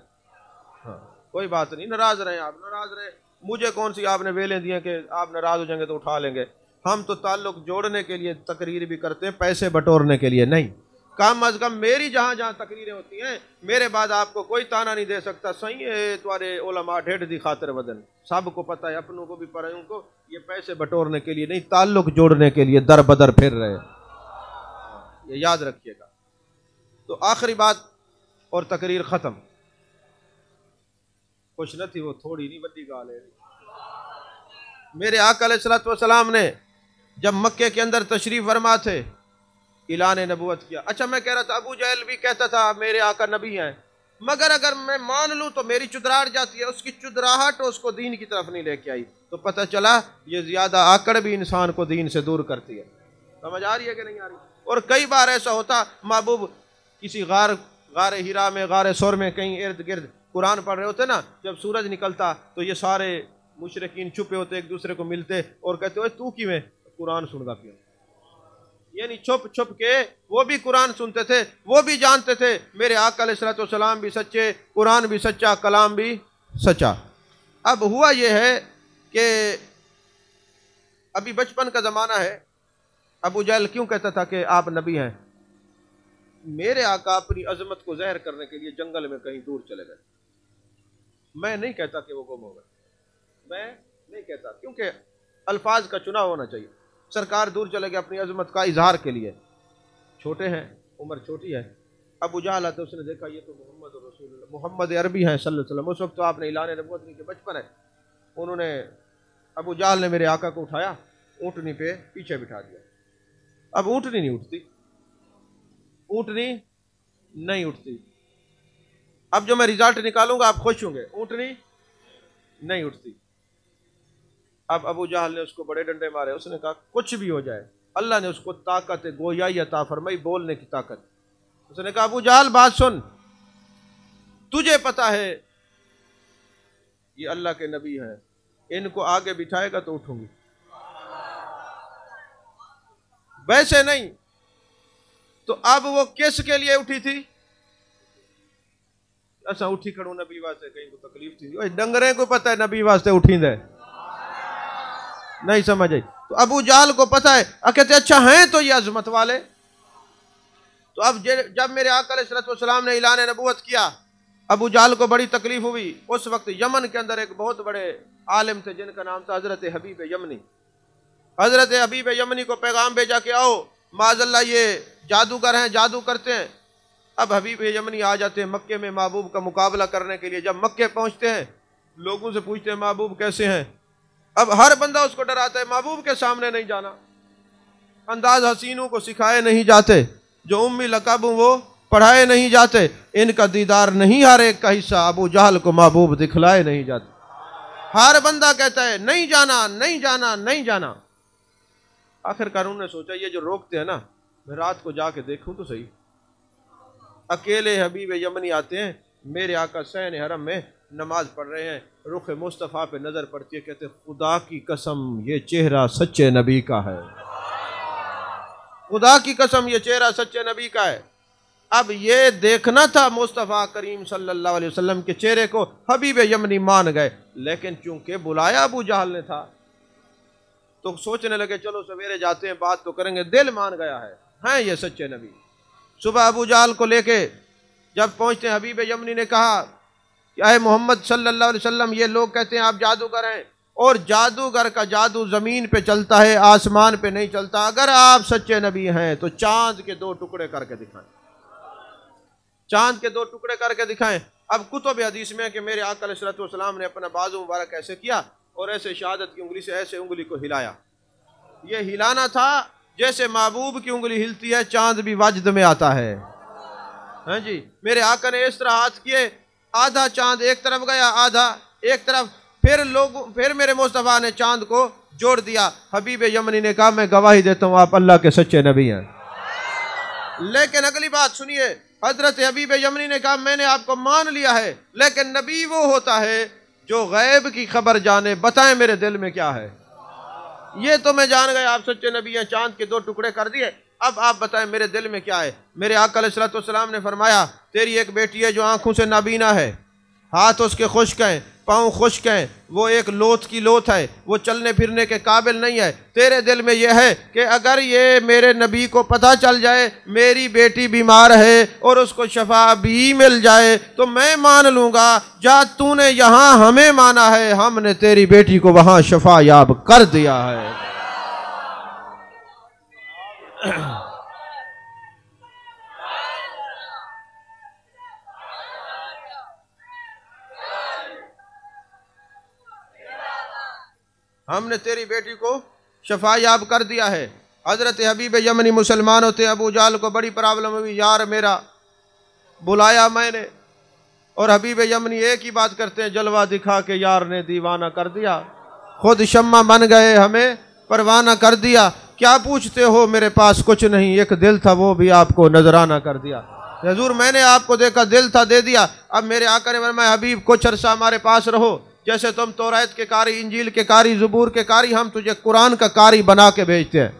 A: हाँ, कोई बात नहीं, नाराज रहे आप, नाराज रहे, मुझे कौन सी आपने वेलें दी हैं कि आप नाराज हो जाएंगे तो उठा लेंगे। हम तो ताल्लुक जोड़ने के लिए तकरीर भी करते हैं, पैसे बटोरने के लिए नहीं। कम अज कम मेरी जहाँ जहाँ तकरीरें होती हैं, मेरे बाद आपको कोई ताना नहीं दे सकता, सही है तुम्हारे उलमा ढेढ़ दी खातिर वदन, सबको पता है, अपनों को भी परायों को। ये पैसे बटोरने के लिए नहीं, ताल्लुक जोड़ने के लिए दर बदर फिर रहे, ये याद रखिएगा। तो आखिरी बात और तकरीर ख़त्म। खुश न थी वो, थोड़ी नहीं बड़ी गाल है। मेरे आका अलैहिस्सलातु वस्सलाम ने जब मक्के के अंदर तशरीफ फरमा थे, ऐलान नबूवत किया। अच्छा, मैं कह रहा था अबू जहल भी कहता था मेरे आका नबी हैं, मगर अगर मैं मान लूं तो मेरी चुदराहट जाती है, उसकी चुदराहट उसको दीन की तरफ नहीं लेके आई। तो पता चला ये ज्यादा आकड़ भी इंसान को दीन से दूर करती है। समझ आ रही है कि नहीं आ रही? और कई बार ऐसा होता, महबूब किसी गार हीरा में, गार सुर में कहीं इर्द गिर्द कुरान पढ़ रहे होते ना, जब सूरज निकलता तो ये सारे मुशरिकीन छुपे होते, एक दूसरे को मिलते और कहते हो तू किवें कुरान सुनगा पियो। यानी छुप छुप के वो भी कुरान सुनते थे, वो भी जानते थे मेरे आका अलैहिस्सलातु वस्सलाम भी सच्चे, कुरान भी सच्चा, कलाम भी सच्चा। अब हुआ ये है कि अभी बचपन का ज़माना है। अबू जहल क्यों कहता था कि आप नबी हैं? मेरे आका अपनी अजमत को ज़ाहिर करने के लिए जंगल में कहीं दूर चले गए। मैं नहीं कहता कि वो गुम हो गए, मैं नहीं कहता, क्योंकि अल्फाज का चुनाव होना चाहिए। सरकार दूर चले गए अपनी अजमत का इजहार के लिए, छोटे हैं, उम्र छोटी है। अबू जहल आते, उसने देखा ये तो मोहम्मद रसूलुल्लाह, मोहम्मद अरबी हैं सल्लल्लाहु अलैहि वसल्लम। उस वक्त तो आपने ऐलान नबूवत नहीं किया, बचपन है। उन्होंने, अबू जहल ने मेरे आका को उठाया, ऊँटनी पे पीछे बिठा दिया। अब ऊँटनी नहीं उठती, ऊँटनी नहीं उठती। अब जो मैं रिजल्ट निकालूंगा आप खुश होंगे, ऊँटनी नहीं उठती। अब अबू जहल ने उसको बड़े डंडे मारे। उसने कहा कुछ भी हो जाए, अल्लाह ने उसको ताकत गोयाई अता फरमाई, बोलने की ताकत। उसने कहा अबू जहल बात सुन, तुझे पता है ये अल्लाह के नबी हैं, इनको आगे बिठाएगा तो उठूंगी, वैसे नहीं। तो अब वो किस के लिए उठी थी? अच्छा उठी खड़ू नबी वास्ते, कहीं को तकलीफ थी? डंगरे को पता है नबी वास्ते उठी दे, नहीं समझ आई। तो अबू जहल को पता है, कहते अच्छा हैं तो ये अजमत वाले। तो अब जब मेरे आका अलैहिस्सलातु वस्सलाम ने ऐलान नबूवत किया, अबू जहल को बड़ी तकलीफ हुई। उस वक्त यमन के अंदर एक बहुत बड़े आलिम थे जिनका नाम था हजरत हबीब यमनी। हजरत हबीब यमनी को पैगाम भेजा कि आओ माज़ल्लाह ये जादूगर हैं, जादू करते हैं। अब हबीब यमनी आ जाते हैं मक्के में महबूब का मुकाबला करने के लिए। जब मक्के पहुंचते हैं, लोगों से पूछते हैं महबूब कैसे हैं। अब हर बंदा उसको डराता है, महबूब के सामने नहीं जाना, अंदाज हसीनों को सिखाए नहीं जाते, जो उम्मी लकाब वो पढ़ाए नहीं जाते, इनका दीदार नहीं हर एक का हिस्सा, अबू जहल को महबूब दिखलाए नहीं जाते। हर बंदा कहता है नहीं जाना, नहीं जाना, नहीं जाना। आखिरकार उन्होंने सोचा ये जो रोकते हैं ना, मैं रात को जाके देखूं तो सही। अकेले हबीब यमनी आते हैं, मेरे आका सैन हरम में नमाज पढ़ रहे हैं, रुख मुस्तफ़ा पे नजर पड़ती है, कहते खुदा की कसम ये चेहरा सच्चे नबी का है, खुदा की कसम ये चेहरा सच्चे नबी का है। अब ये देखना था मुस्तफ़ा करीम सल्लल्लाहु अलैहि वसल्लम के चेहरे को, हबीब यमनी मान गए। लेकिन चूंकि बुलाया अबू जहल ने था तो सोचने लगे चलो सवेरे जाते हैं, बात तो करेंगे। दिल मान गया है, हैं ये सच्चे नबी। सुबह अबू जहल को लेके जब पहुंचते हैं, हबीब यमनी ने कहा कि आए मोहम्मद सल्लल्लाहु अलैहि वसल्लम, ये लोग कहते हैं आप जादूगर हैं, और जादूगर का जादू जमीन पे चलता है, आसमान पे नहीं चलता। अगर आप सच्चे नबी हैं तो चांद के 2 टुकड़े करके दिखाएं, चांद के 2 टुकड़े करके दिखाएं। अब कुतुब हदीस में कि मेरे आका अलैहिस्सलातु वस्सलाम ने अपना बाजू मुबारक ऐसे किया और ऐसे शहादत की उंगली से ऐसे उंगली को हिलाया। ये हिलाना था जैसे महबूब की उंगली हिलती है, चांद भी वजद में आता है। हाँ जी, मेरे आका ने इस तरह हाथ किए, आधा चांद एक तरफ गया, आधा एक तरफ। फिर मेरे मुस्तफ़ा ने चांद को जोड़ दिया। हबीब यमनी ने कहा मैं गवाही देता हूँ आप अल्लाह के सच्चे नबी हैं। लेकिन अगली बात सुनिए, हजरत हबीब यमनी ने कहा मैंने आपको मान लिया है, लेकिन नबी वो होता है जो गैब की खबर जाने, बताएं मेरे दिल में क्या है। ये तो मैं जान गया आप सच्चे नबी हैं, चांद के 2 टुकड़े कर दिए, अब आप बताएं मेरे दिल में क्या है। मेरे आका अलैहिस्सलातु वस्सलाम ने फरमाया तेरी एक बेटी है जो आंखों से नाबीना है, हाथ उसके खुश्क हैं, पाँव खुश्क हैं, वो एक लोथ की लोथ है, वो चलने फिरने के काबिल नहीं है। तेरे दिल में यह है कि अगर ये मेरे नबी को पता चल जाए मेरी बेटी बीमार है और उसको शफा भी मिल जाए तो मैं मान लूँगा, जा तूने यहाँ हमें माना है, हमने तेरी बेटी को वहाँ शफा याब कर दिया है। हमने तेरी बेटी को शफायाब कर दिया है। हज़रत हबीब यमनी मुसलमान होते, अबू जाल को बड़ी प्रॉब्लम हुई, यार मेरा बुलाया मैंने, और हबीब यमनी एक ही बात करते हैं, जलवा दिखा के यार ने दीवाना कर दिया, खुद शम्मा बन गए, हमें परवाना कर दिया, क्या पूछते हो, मेरे पास कुछ नहीं, एक दिल था वो भी आपको नजराना कर दिया। हुजूर मैंने आपको देखा, दिल था दे दिया। अब मेरे आका ने फरमाया, हबीब कुछ अरसा हमारे पास रहो, जैसे तुम तौरात के कारी, इंजील के कारी, ज़बूर के कारी, हम तुझे कुरान का कारी बना के भेजते हैं।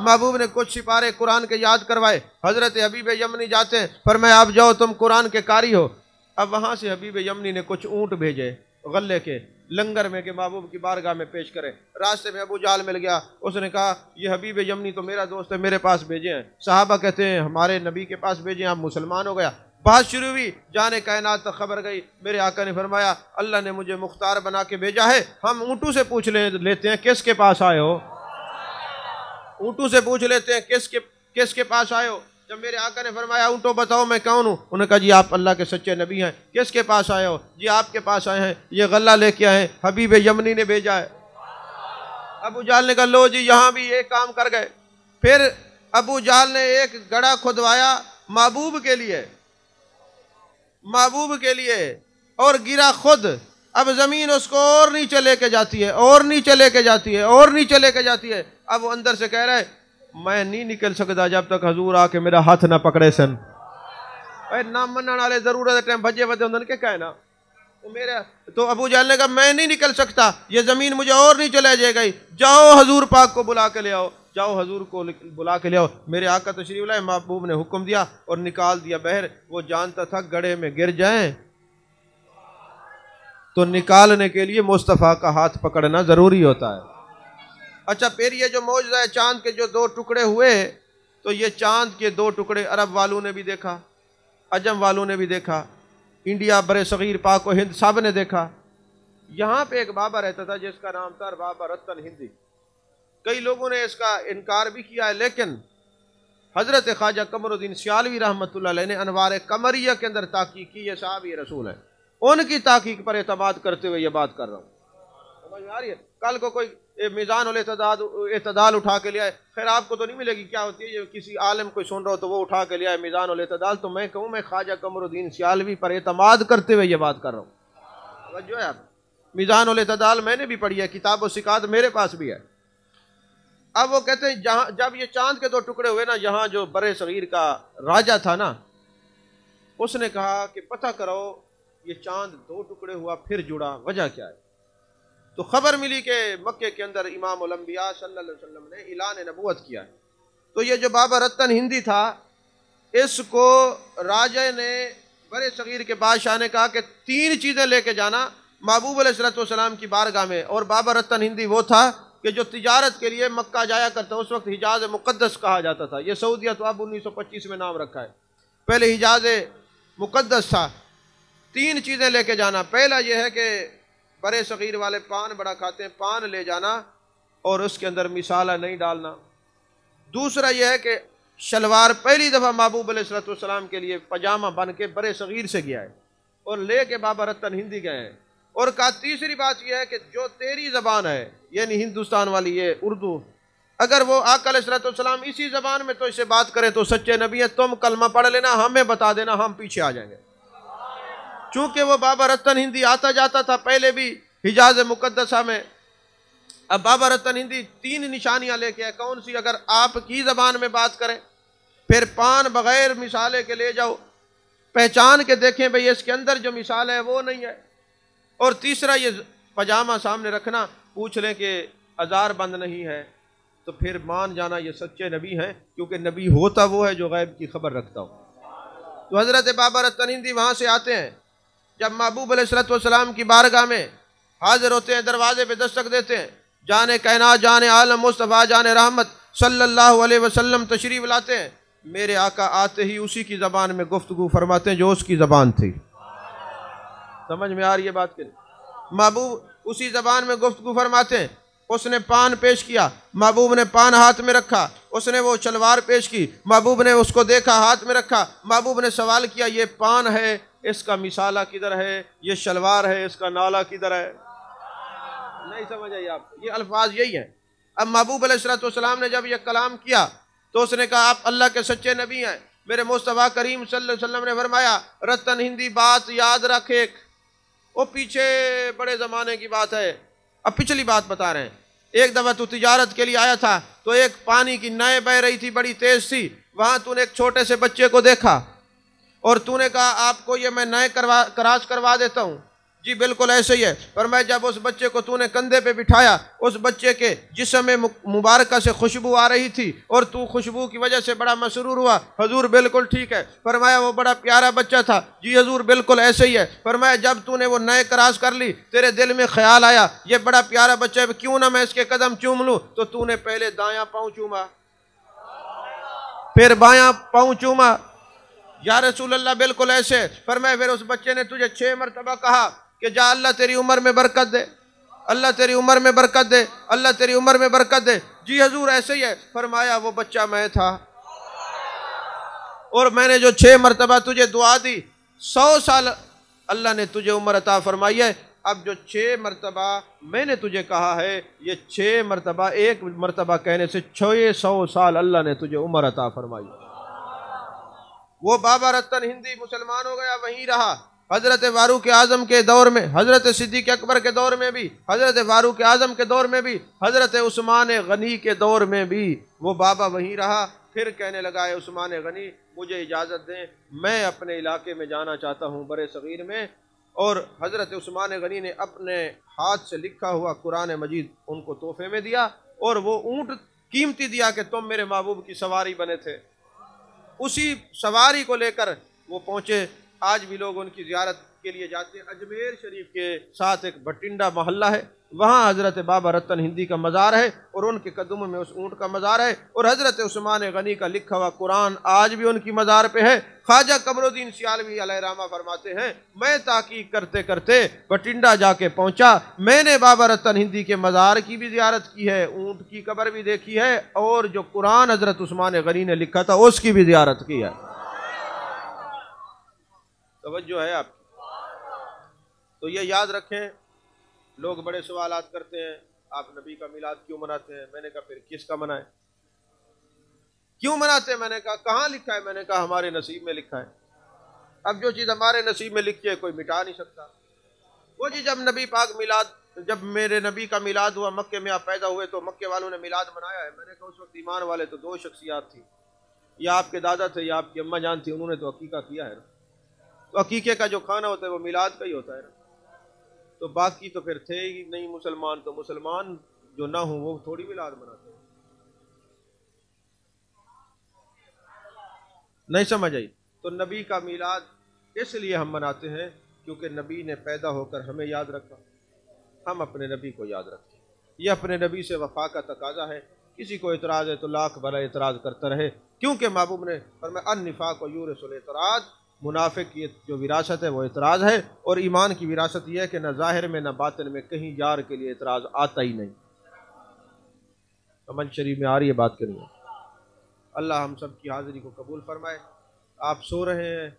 A: महबूब ने कुछ सिपारे कुरान के याद करवाए, हज़रत हबीब यमनी जाते हैं, फरमाया आप जाओ तुम कुरान के कारी हो। अब वहाँ से हबीब यमनी ने कुछ ऊँट भेजे गले के लंगर में, के महबूब की बारगाह में पेश करे। रास्ते में अबू जाल मिल गया, उसने कहा ये हबीब यमनी तो मेरा दोस्त है, मेरे पास भेजे हैं। सहाबा कहते हैं हमारे नबी के पास भेजे, आप मुसलमान हो गया। बात शुरू हुई, जाने कायनात तक खबर गई। मेरे आका ने फरमाया अल्लाह ने मुझे मुख्तार बना के भेजा है, हम ऊँटों से पूछ लेते हैं किसके पास आए हो, ऊँटों से पूछ लेते हैं किसके पास आए हो। जब मेरे आका ने फरमाया ऊँटों बताओ मैं कौन हूँ, उन्होंने कहा जी आप अल्लाह के सच्चे नबी हैं। किसके पास आए हो, जी आपके पास आए हैं, ये गल्ला लेके आए, हबीब यमनी ने भेजा है। अबू जाल ने कहा लो जी यहाँ भी ये काम कर गए। फिर अबू जाल ने एक गड़ा खुदवाया महबूब के लिए और गिरा खुद। अब जमीन उसको और नीचे लेके जाती है, और नीचे लेके जाती है, और नीचे लेके जाती है। अब वो अंदर से कह रहा है मैं नहीं निकल सकता जब तक हजूर आके मेरा हाथ ना पकड़े सन। ना मनने वाले जरूरत टाइम भजे वजे उन्होंने क्या कहना तो मेरा, तो अबू जाल ने कहा मैं नहीं निकल सकता, ये जमीन मुझे और नीचे ले जाएगी, जाओ हजूर पाक को बुला के ले आओ, जाओ हजूर को बुला के ले आओ। मेरे आका तशरीफ लाए, महबूब ने हुक्म दिया और निकाल दिया बहर। वो जानता था गड्ढे में गिर जाएं तो निकालने के लिए मुस्तफ़ा का हाथ पकड़ना जरूरी होता है। अच्छा फिर ये जो मौजज़ा है चांद के जो 2 टुकड़े हुए, तो ये चांद के 2 टुकड़े अरब वालों ने भी देखा, अजम वालों ने भी देखा, इंडिया बरे सगीर पाक व हिंद सब ने देखा। यहाँ पे एक बाबा रहता था जिसका नाम था बाबा रत्तन हिंदी। कई लोगों ने इसका इनकार भी किया है, लेकिन हज़रत ख्वाजा कमरुद्दीन सियालवी रहमतुल्लाह अलैह ने अनवार कमरिया के अंदर ताक़ीक़ की, ये साहबी रसूल है, उनकी ताक़ीक़ पर एतमाद करते हुए ये बात कर रहा हूँ। समझ में आ रही है? कल को कोई मीज़ान उल एतदाल उठा के ले आए, खैर आपको तो नहीं मिलेगी, क्या होती है ये किसी आलिम कोई सुन रहा हो तो वो उठा के ले आए मीज़ान उल एतदाल, तो मैं कहूँ मैं ख्वाजा कमरुद्दीन सियालवी पर एतमाद करते हुए ये बात कर रहा हूँ। जो है आप मीज़ान उल एतदाल मैंने भी पढ़ी है, किताब व सिकात मेरे पास भी है। अब वो कहते हैं जहाँ जब ये चांद के 2 टुकड़े हुए ना, यहाँ जो बरे सगीर का राजा था ना, उसने कहा कि पता करो ये चांद 2 टुकड़े हुआ फिर जुड़ा, वजह क्या है। तो खबर मिली कि मक्के के अंदर इमामुल अंबिया सल्लल्लाहु अलैहि वसल्लम ने ऐलान नबूवत किया है। तो ये जो बाबा रत्तन हिंदी था, इसको राजा ने बरे सगीर के बादशाह ने कहा कि 3 चीज़ें लेके जाना महबूब अलैहिस्सलाम की बारगाह में। और बाबा रत्तन हिंदी वो था कि जो तिजारत के लिए मक्का जाया करता, उस वक्त हिजाज मुक़द्दस कहा जाता था। ये सऊदिया तो अब 1925 में नाम रखा है, पहले हिजाज मुक़द्दस था। 3 चीज़ें लेके जाना, पहला यह है कि बरे सगीर वाले पान बड़ा खाते हैं, पान ले जाना और उसके अंदर मिसाला नहीं डालना। दूसरा यह है कि शलवार पहली दफ़ा महबूब अलैहिस्सलाम के लिए पजामा बन के बरे सगीर से गया है और ले के बाबा रत्तन हिंदी गए हैं। और कहा तीसरी बात यह है कि जो तेरी ज़बान है, यानी हिंदुस्तान वाली ये उर्दू, अगर वो आका अलैहिस्सलाम इसी ज़बान में तो इससे बात करे तो सच्चे नबी है, तुम कलमा पढ़ लेना, हमें बता देना, हम पीछे आ जाएंगे। चूँकि वो बाबा रत्तन हिंदी आता जाता था पहले भी हिजाज मुक़द्दसा में। अब बाबा रत्तन हिंदी 3 निशानियाँ लेके आए, कौन सी, अगर आपकी ज़बान में बात करें, फिर पान बग़ैर मिसाले के ले जाओ, पहचान के देखें भाई इसके अंदर जो मिसाल है वो नहीं है, और तीसरा ये पजामा सामने रखना, पूछ लें कि अज़ार बंद नहीं है तो फिर मान जाना ये सच्चे नबी हैं, क्योंकि नबी होता वो है जो गैब की खबर रखता हो। तो हज़रत बाबा रत्तन हिंदी वहाँ से आते हैं, जब महबूब अलैहिस्सलाम की बारगाह में हाजिर होते हैं, दरवाजे पे दस्तक देते हैं, जाने कायनात जाने आलम मुस्तफ़ा जाने रहमत सल्लल्लाहु अलैहि वसल्लम तशरीफ़ लाते हैं। मेरे आका आते ही उसी की ज़बान में गुफ्तगू फरमाते हैं जो उसकी ज़बान थी। समझ में आ रही है बात के? महबूब उसी ज़बान में गुफ्तगू फरमाते हैं। उसने पान पेश किया, महबूब ने पान हाथ में रखा, उसने वो शलवार पेश की, महबूब ने उसको देखा, हाथ में रखा, महबूब ने सवाल किया ये पान है, इसका मिसाला किधर है, ये शलवार है, इसका नाला किधर है। नहीं समझ आई आप, ये अल्फाज यही है। अब महबूब अलैहिस्सलाम ने जब ये कलाम किया तो उसने कहा आप अल्लाह के सच्चे नबी हैं। मेरे मुस्तफ़ा करीम सल्लल्लाहु अलैहि वसल्लम ने फरमाया रतन हिंदी बात याद रख, एक वो पीछे बड़े ज़माने की बात है, अब पिछली बात बता रहे हैं। एक दफ़ा तू तिजारत के लिए आया था तो एक पानी की नहर बह रही थी, बड़ी तेज़ थी, वहाँ तूने एक छोटे से बच्चे को देखा और तूने कहा आपको ये मैं नए क्रॉस करवा देता हूँ। जी बिल्कुल ऐसे ही है। पर मैं जब उस बच्चे को तूने कंधे पे बिठाया, उस बच्चे के जिस्म में मुबारका से खुशबू आ रही थी और तू खुशबू की वजह से बड़ा मसरूर हुआ। हजूर बिल्कुल ठीक है। फरमाया वो बड़ा प्यारा बच्चा था। जी हजूर बिल्कुल ऐसे ही है। फरमाया जब तूने वो नए क्रॉस कर ली, तेरे दिल में ख्याल आया ये बड़ा प्यारा बच्चा है, क्यों ना मैं इसके कदम चूम लूँ, तो तूने पहले दायां पाँव चूमा, फिर बायां पाँव चूमा। या रसूल अल्लाह बिल्कुल ऐसे। फरमाया फिर उस बच्चे ने तुझे 6 मरतबा कहा कि जा अल्लाह तेरी उम्र में बरकत दे, अल्लाह तेरी उम्र में बरकत दे, अल्लाह तेरी उम्र में बरकत दे। जी हजूर ऐसे ही है। फरमाया वो बच्चा मैं था और मैंने जो 6 मरतबा तुझे दुआ दी, 100 साल अल्लाह ने तुझे उम्र अता फरमाई है। अब जो 6 मरतबा मैंने तुझे कहा है, ये 6 मरतबा, एक मरतबा कहने से 600 साल अल्लाह ने तुझे उम्र अता फरमाई। वो बाबा रतन हिंदी मुसलमान हो गया, वहीं रहा। हजरत फारूक आजम के दौर में, हजरत सिद्दीक अकबर के दौर में भी, हजरत फारूक आजम के दौर में भी, हजरत उस्मान गनी के दौर में भी वो बाबा वहीं रहा। फिर कहने लगा है उस्मान गनी मुझे इजाज़त दें, मैं अपने इलाके में जाना चाहता हूँ बरे सगीर में। और हजरत उस्मान गनी ने अपने हाथ से लिखा हुआ कुरान मजीद उनको तोहफे में दिया और वो ऊँट कीमती दिया कि तुम मेरे महबूब की सवारी बने थे। उसी सवारी को लेकर वो पहुँचे। आज भी लोग उनकी ज़ियारत के लिए जाते हैं। अजमेर शरीफ के साथ एक भटिंडा मोहल्ला है, वहाँ हज़रत बाबा रतन हिंदी का मज़ार है और उनके कदमों में उस ऊँट का मज़ार है और हज़रत उस्मान गनी का लिखा हुआ कुरान आज भी उनकी मज़ार पे है। ख्वाजा कमरुद्दीन सियालवी अलैहिर्रहमा फरमाते हैं मैं ताकीक करते करते भटिंडा जाके पहुँचा, मैंने बाबा रतन हिंदी के मज़ार की भी ज़ियारत की है, ऊँट की कब्र भी देखी है और जो कुरान हज़रत उस्मान गनी ने लिखा था उसकी भी ज़ियारत की है। तवज्जो है आपकी। तो ये याद रखें। लोग बड़े सवालात करते हैं आप नबी का मिलाद क्यों मनाते हैं? मैंने कहा फिर किसका मनाएं, क्यों मनाते हैं? मैंने कहा कहाँ लिखा है? मैंने कहा हमारे नसीब में लिखा है। अब जो चीज़ हमारे नसीब में लिखी है कोई मिटा नहीं सकता। वो जी जब नबी पाक मिलाद, जब मेरे नबी का मिलाद हुआ, मक्के में आप पैदा हुए तो मक्के वालों ने मिलाद मनाया है। मैंने कहा उस वक्त ईमान वाले तो 2 शख्सियात थी, या आपके दादा थे या आपकी अम्मा जान थी, उन्होंने तो अकीका किया है ना। तो अकीके का जो खाना होता है वो मिलाद का ही होता है ना। तो बाकी तो फिर थे ही नहीं मुसलमान, तो मुसलमान जो ना हो वो थोड़ी मिलाद मनाते हैं। नहीं समझ आई? तो नबी का मिलाद इसलिए हम मनाते हैं क्योंकि नबी ने पैदा होकर हमें याद रखा, हम अपने नबी को याद रखते हैं। ये अपने नबी से वफा का तकाजा है। किसी को इतराज़ है तो लाख भला इतराज़ करता रहे, क्योंकि महबूब ने फरमाया अन्निफाक़ व यूरिसुल इतराज़, मुनाफिक की जो विरासत है वो इतराज़ है और ईमान की विरासत यह है कि न ज़ाहिर में न बातिन में कहीं यार के लिए इतराज़ आता ही नहीं। अमन शरीफ में आ रही है बात करिए। अल्लाह हम सब की हाज़िरी को कबूल फरमाए। आप सो रहे हैं,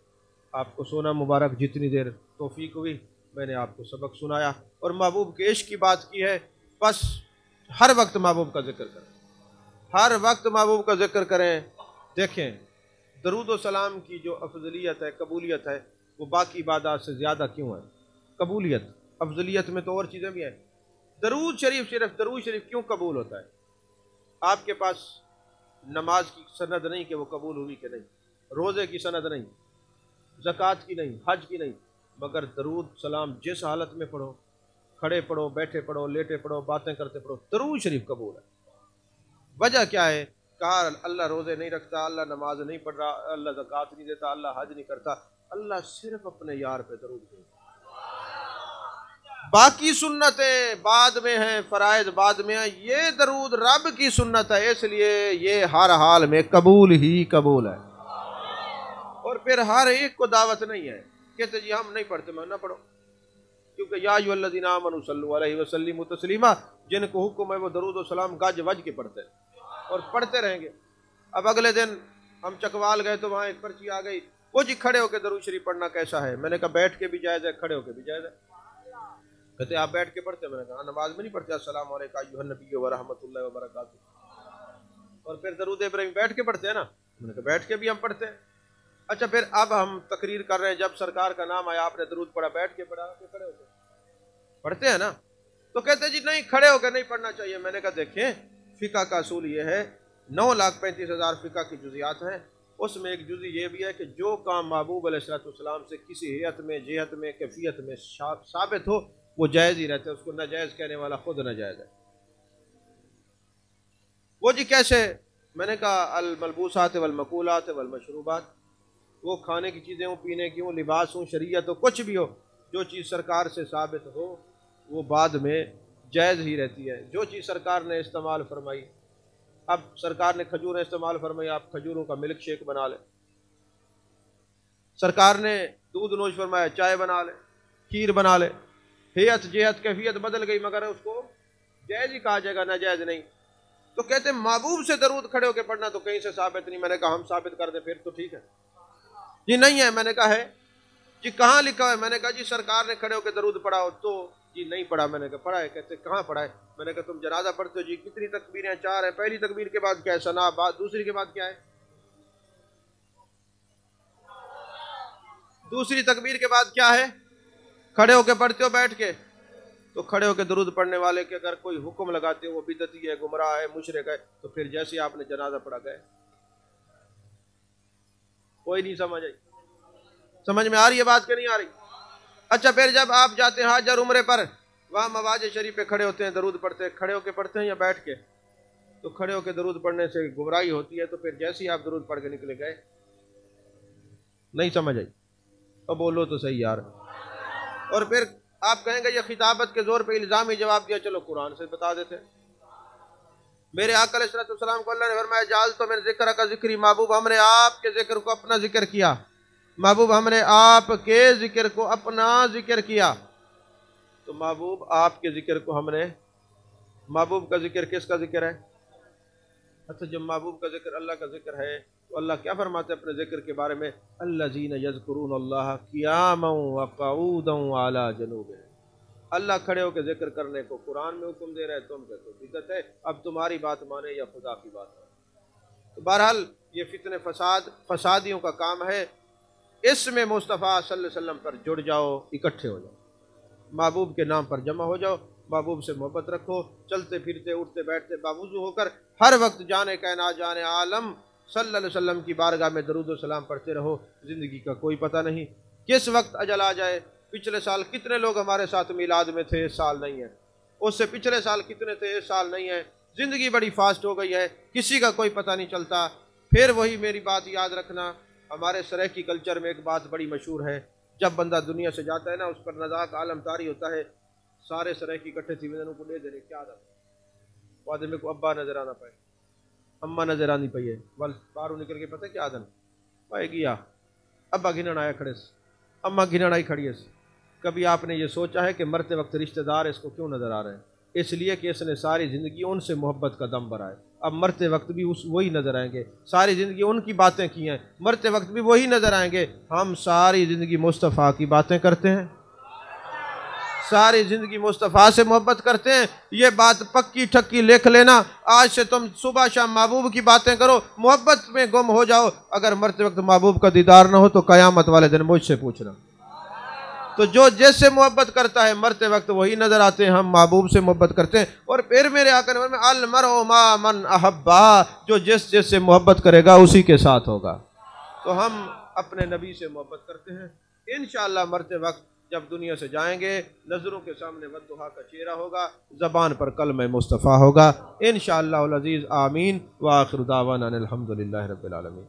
A: आपको सोना मुबारक, जितनी देर तौफीक हुई मैंने आपको सबक सुनाया और महबूब के इश्क की बात की है। बस हर वक्त महबूब का जिक्र करें, हर वक्त महबूब का जिक्र करें। देखें दरूद व सलाम की जो अफजलियत है, कबूलियत है, वो बाकी इबादत से ज़्यादा क्यों है? कबूलियत, अफजलियत में तो और चीज़ें भी हैं। दरूद शरीफ, सिर्फ दरूद शरीफ क्यों कबूल होता है? आपके पास नमाज की सनद नहीं कि वो कबूल हुई कि नहीं, रोज़े की सनद नहीं, ज़कात की नहीं, हज की नहीं, मगर दरूद सलाम जिस हालत में पढ़ो, खड़े पढ़ो, बैठे पढ़ो, लेटे पढ़ो, बातें करते पढ़ो, दरूद शरीफ कबूल है। वजह क्या है? कहा अल्लाह रोज़े नहीं रखता, अल्लाह नमाज नहीं पढ़ रहा, अल्लाह ज़कात नहीं देता, अल्लाह हज नहीं करता, अल्लाह सिर्फ अपने यार पे दरूद देता। बाकी सुन्नतें बाद में हैं, फ़राइज़ बाद में हैं, ये दरूद रब की सुन्नत है, इसलिए ये हर हाल में कबूल ही कबूल है। और फिर हर एक को दावत नहीं है, कहते जी हम नहीं पढ़ते, मैं ना पढ़ो, क्योंकि या अय्युहल्लज़ीना आमनू सल्लु अलैहि वसल्लिमू तस्लीमा, जिनको हुक्म है वो दरूद व सलाम गज वज के पढ़ते हैं और पढ़ते रहेंगे। अब अगले दिन हम चकवाल गए तो वहाँ एक पर्ची आ गई, वो जी खड़े होकर दरूद शरीफ पढ़ना कैसा है? मैंने कहा बैठ के भी जायज़ है, खड़े होकर भी जायज़ है। कहते आप बैठ के पढ़ते? मैंने कहा नमाज में नहीं पढ़ते अस्सलाम वालेकुम अय्युहन नबी व रहमतुल्लाहि व बरकातुहू। और फिर दरूद इब्राहिम बैठ के पढ़ते हैं ना? मैंने कहा बैठ के भी हम पढ़ते हैं। अच्छा फिर अब हम तकरीर कर रहे हैं, जब सरकार का नाम आया आपने दरूद पढ़ा, बैठ के पढ़ा कि खड़े होकर पढ़ते हैं ना? तो कहते जी नहीं, खड़े होकर नहीं पढ़ना चाहिए। मैंने कहा देखें, फ़िक़्ह का असूल ये है, 9,35,000 फ़िक़्ह की जुज़ियात हैं, उसमें एक जुज़ी ये भी है कि जो काम महबूब अलैहिस्सलाम से किसी हैत में, जिहत में, कैफियत में साबित हो वो जायज़ ही रहता है, उसको नाजायज़ कहने वाला खुद नाजायज़ है। वो जी कैसे? मैंने कहा अल मलबूसात वल मकूलात वल मशरूबात, वो खाने की चीज़ें हो, पीने की हो, लिबास हो, शरीयत हो, कुछ भी हो, जो चीज़ सरकार से साबित हो वो बाद में जायज़ ही रहती है। जो चीज़ सरकार ने इस्तेमाल फरमाई, अब सरकार ने खजूरें इस्तेमाल फरमाई, आप खजूरों का मिल्क शेक बना लें। सरकार ने दूध नोश फरमाया, चाय बना लें, खीर बना लें। हैत जेहत कैफियत बदल गई मगर उसको जायज़ ही कहा जाएगा, नाजायज़ नहीं। तो कहते महबूब से दरूद खड़े होकर पढ़ना तो कहीं से साबित नहीं। मैंने कहा हम साबित कर दें फिर तो ठीक है। जी नहीं है। मैंने कहा है जी, कहाँ लिखा है? मैंने कहा जी सरकार ने खड़े होकर दरूद पढ़ा हो। तो जी नहीं पढ़ा। मैंने कहा पढ़ा है। कहते कहाँ पढ़ा है? मैंने कहा तुम जनाजा पढ़ते हो जी, कितनी तकबीरें? 4 है। पहली तकबीर के बाद क्या है? सना। बाद दूसरी के बाद क्या है? दूसरी तकबीर के बाद क्या है? खड़े होकर पढ़ते हो बैठ के? तो खड़े होकर दरूद पढ़ने वाले के अगर कोई हुक्म लगाते हो वो बिदअती है, गुमराह है, मुशरिक है, तो फिर जैसे आपने जनाजा पढ़ा गए। कोई नहीं समझ आई? समझ में आ रही है बात कि नहीं आ रही? अच्छा फिर जब आप जाते हैं हज और उम्रे पर, वहाँ मवाज शरीफ पे खड़े होते हैं, दरूद पढ़ते हैं, खड़े होकर पढ़ते हैं या बैठ के? तो खड़े होकर दरूद पढ़ने से गुमराही होती है, तो फिर जैसे ही आप दरूद पढ़ के निकले गए। नहीं समझ आई? अब बोलो तो सही यार। और फिर आप कहेंगे ये खिताबत के जोर पे इल्जामी जवाब दिया। चलो कुरान से बता देते। मेरे आका अलैहिस्सलाम को अल्लाह ने फरमाया जाल तो मेरे जिक्र का जिक्री, महबूब हमने आपके जिक्र को अपना जिक्र किया। महबूब हमने आपके जिक्र को अपना जिक्र किया। तो महबूब आपके जिक्र को हमने, महबूब का जिक्र किसका जिक्र है? अच्छा जब महबूब का जिक्र अल्लाह का जिक्र है तो अल्लाह क्या फरमाते हैं अपने जिक्र के बारे में? अल्लज़ीना यज़कुरूनल्लाह क़ियामन व क़ऊदन व अला जुनूबिहिम। अल्लाह खड़े होकर जिक्र करने को कुरान में हुक्म दे रहा है, तुम कहते हो बिदअत है, अब तुम्हारी बात माने या खुदा की बात माने। तो बहरहाल ये फितने फसादियों का काम है। इसमें मुस्तफ़ा सल्लल्लाहु अलैहि वसल्लम पर जुड़ जाओ, इकट्ठे हो जाओ, महबूब के नाम पर जमा हो जाओ, महबूब से मोहब्बत रखो, चलते फिरते उठते बैठते बावुज़ू होकर हर वक्त जाने कायनात जाने आलम सल्लल्लाहु अलैहि वसल्लम की बारगाह में दरूद व सलाम पढ़ते रहो। ज़िंदगी का कोई पता नहीं किस वक्त अजल आ जाए। पिछले साल कितने लोग हमारे साथ मिलाद में थे, इस साल नहीं है। उससे पिछले साल कितने थे, इस साल नहीं है। ज़िंदगी बड़ी फास्ट हो गई है, किसी का कोई पता नहीं चलता। फिर वही मेरी बात याद रखना, हमारे सराइकी कल्चर में एक बात बड़ी मशहूर है, जब बंदा दुनिया से जाता है ना उस पर नज़ाक आलम तारी होता है, सारे सराइकी इकट्ठे थी को ले देने क्या आदम आदमी को अब्बा नजर आना पाए, अम्मा नजर आनी पाई है, बल बाहरों निकल के पता क्या आदम पाएगी या अब्बा घिनन आया खड़े से, अम्मा घिनन आई खड़ी है। कभी आपने ये सोचा है कि मरते वक्त रिश्तेदार इसको क्यों नजर आ रहे हैं? इसलिए कि इसने सारी ज़िंदगी उनसे मोहब्बत का दम भरा है। अब मरते वक्त भी वही नज़र आएंगे। सारी ज़िंदगी उनकी बातें की हैं, मरते वक्त भी वही नज़र आएंगे। हम सारी ज़िंदगी मुस्तफ़ा की बातें करते हैं, सारी ज़िंदगी मुस्तफ़ा से मोहब्बत करते हैं। ये बात पक्की ठक्की लिख लेना, आज से तुम सुबह शाम महबूब की बातें करो, मोहब्बत में गुम हो जाओ। अगर मरते वक्त महबूब का दीदार ना हो तो क़यामत वाले दिन मुझसे पूछना। तो जो जिससे मोहब्बत करता है मरते वक्त वही नजर आते हैं। हम महबूब से मोहब्बत करते हैं। और फिर मेरे आकर में अल मरउ मा मन अहब्बा, जो जिससे मोहब्बत करेगा उसी के साथ होगा। तो हम अपने नबी से मोहब्बत करते हैं। इंशाअल्लाह मरते वक्त जब दुनिया से जाएंगे, नज़रों के सामने वद्दुहा का चेहरा होगा, ज़बान पर कलमे मुस्तफ़ा होगा। इंशाअल्लाह अज़ीज़ आमीन। व आखिर दावाना अनिल हम्दुलिल्लाहि रब्बिल आलमीन।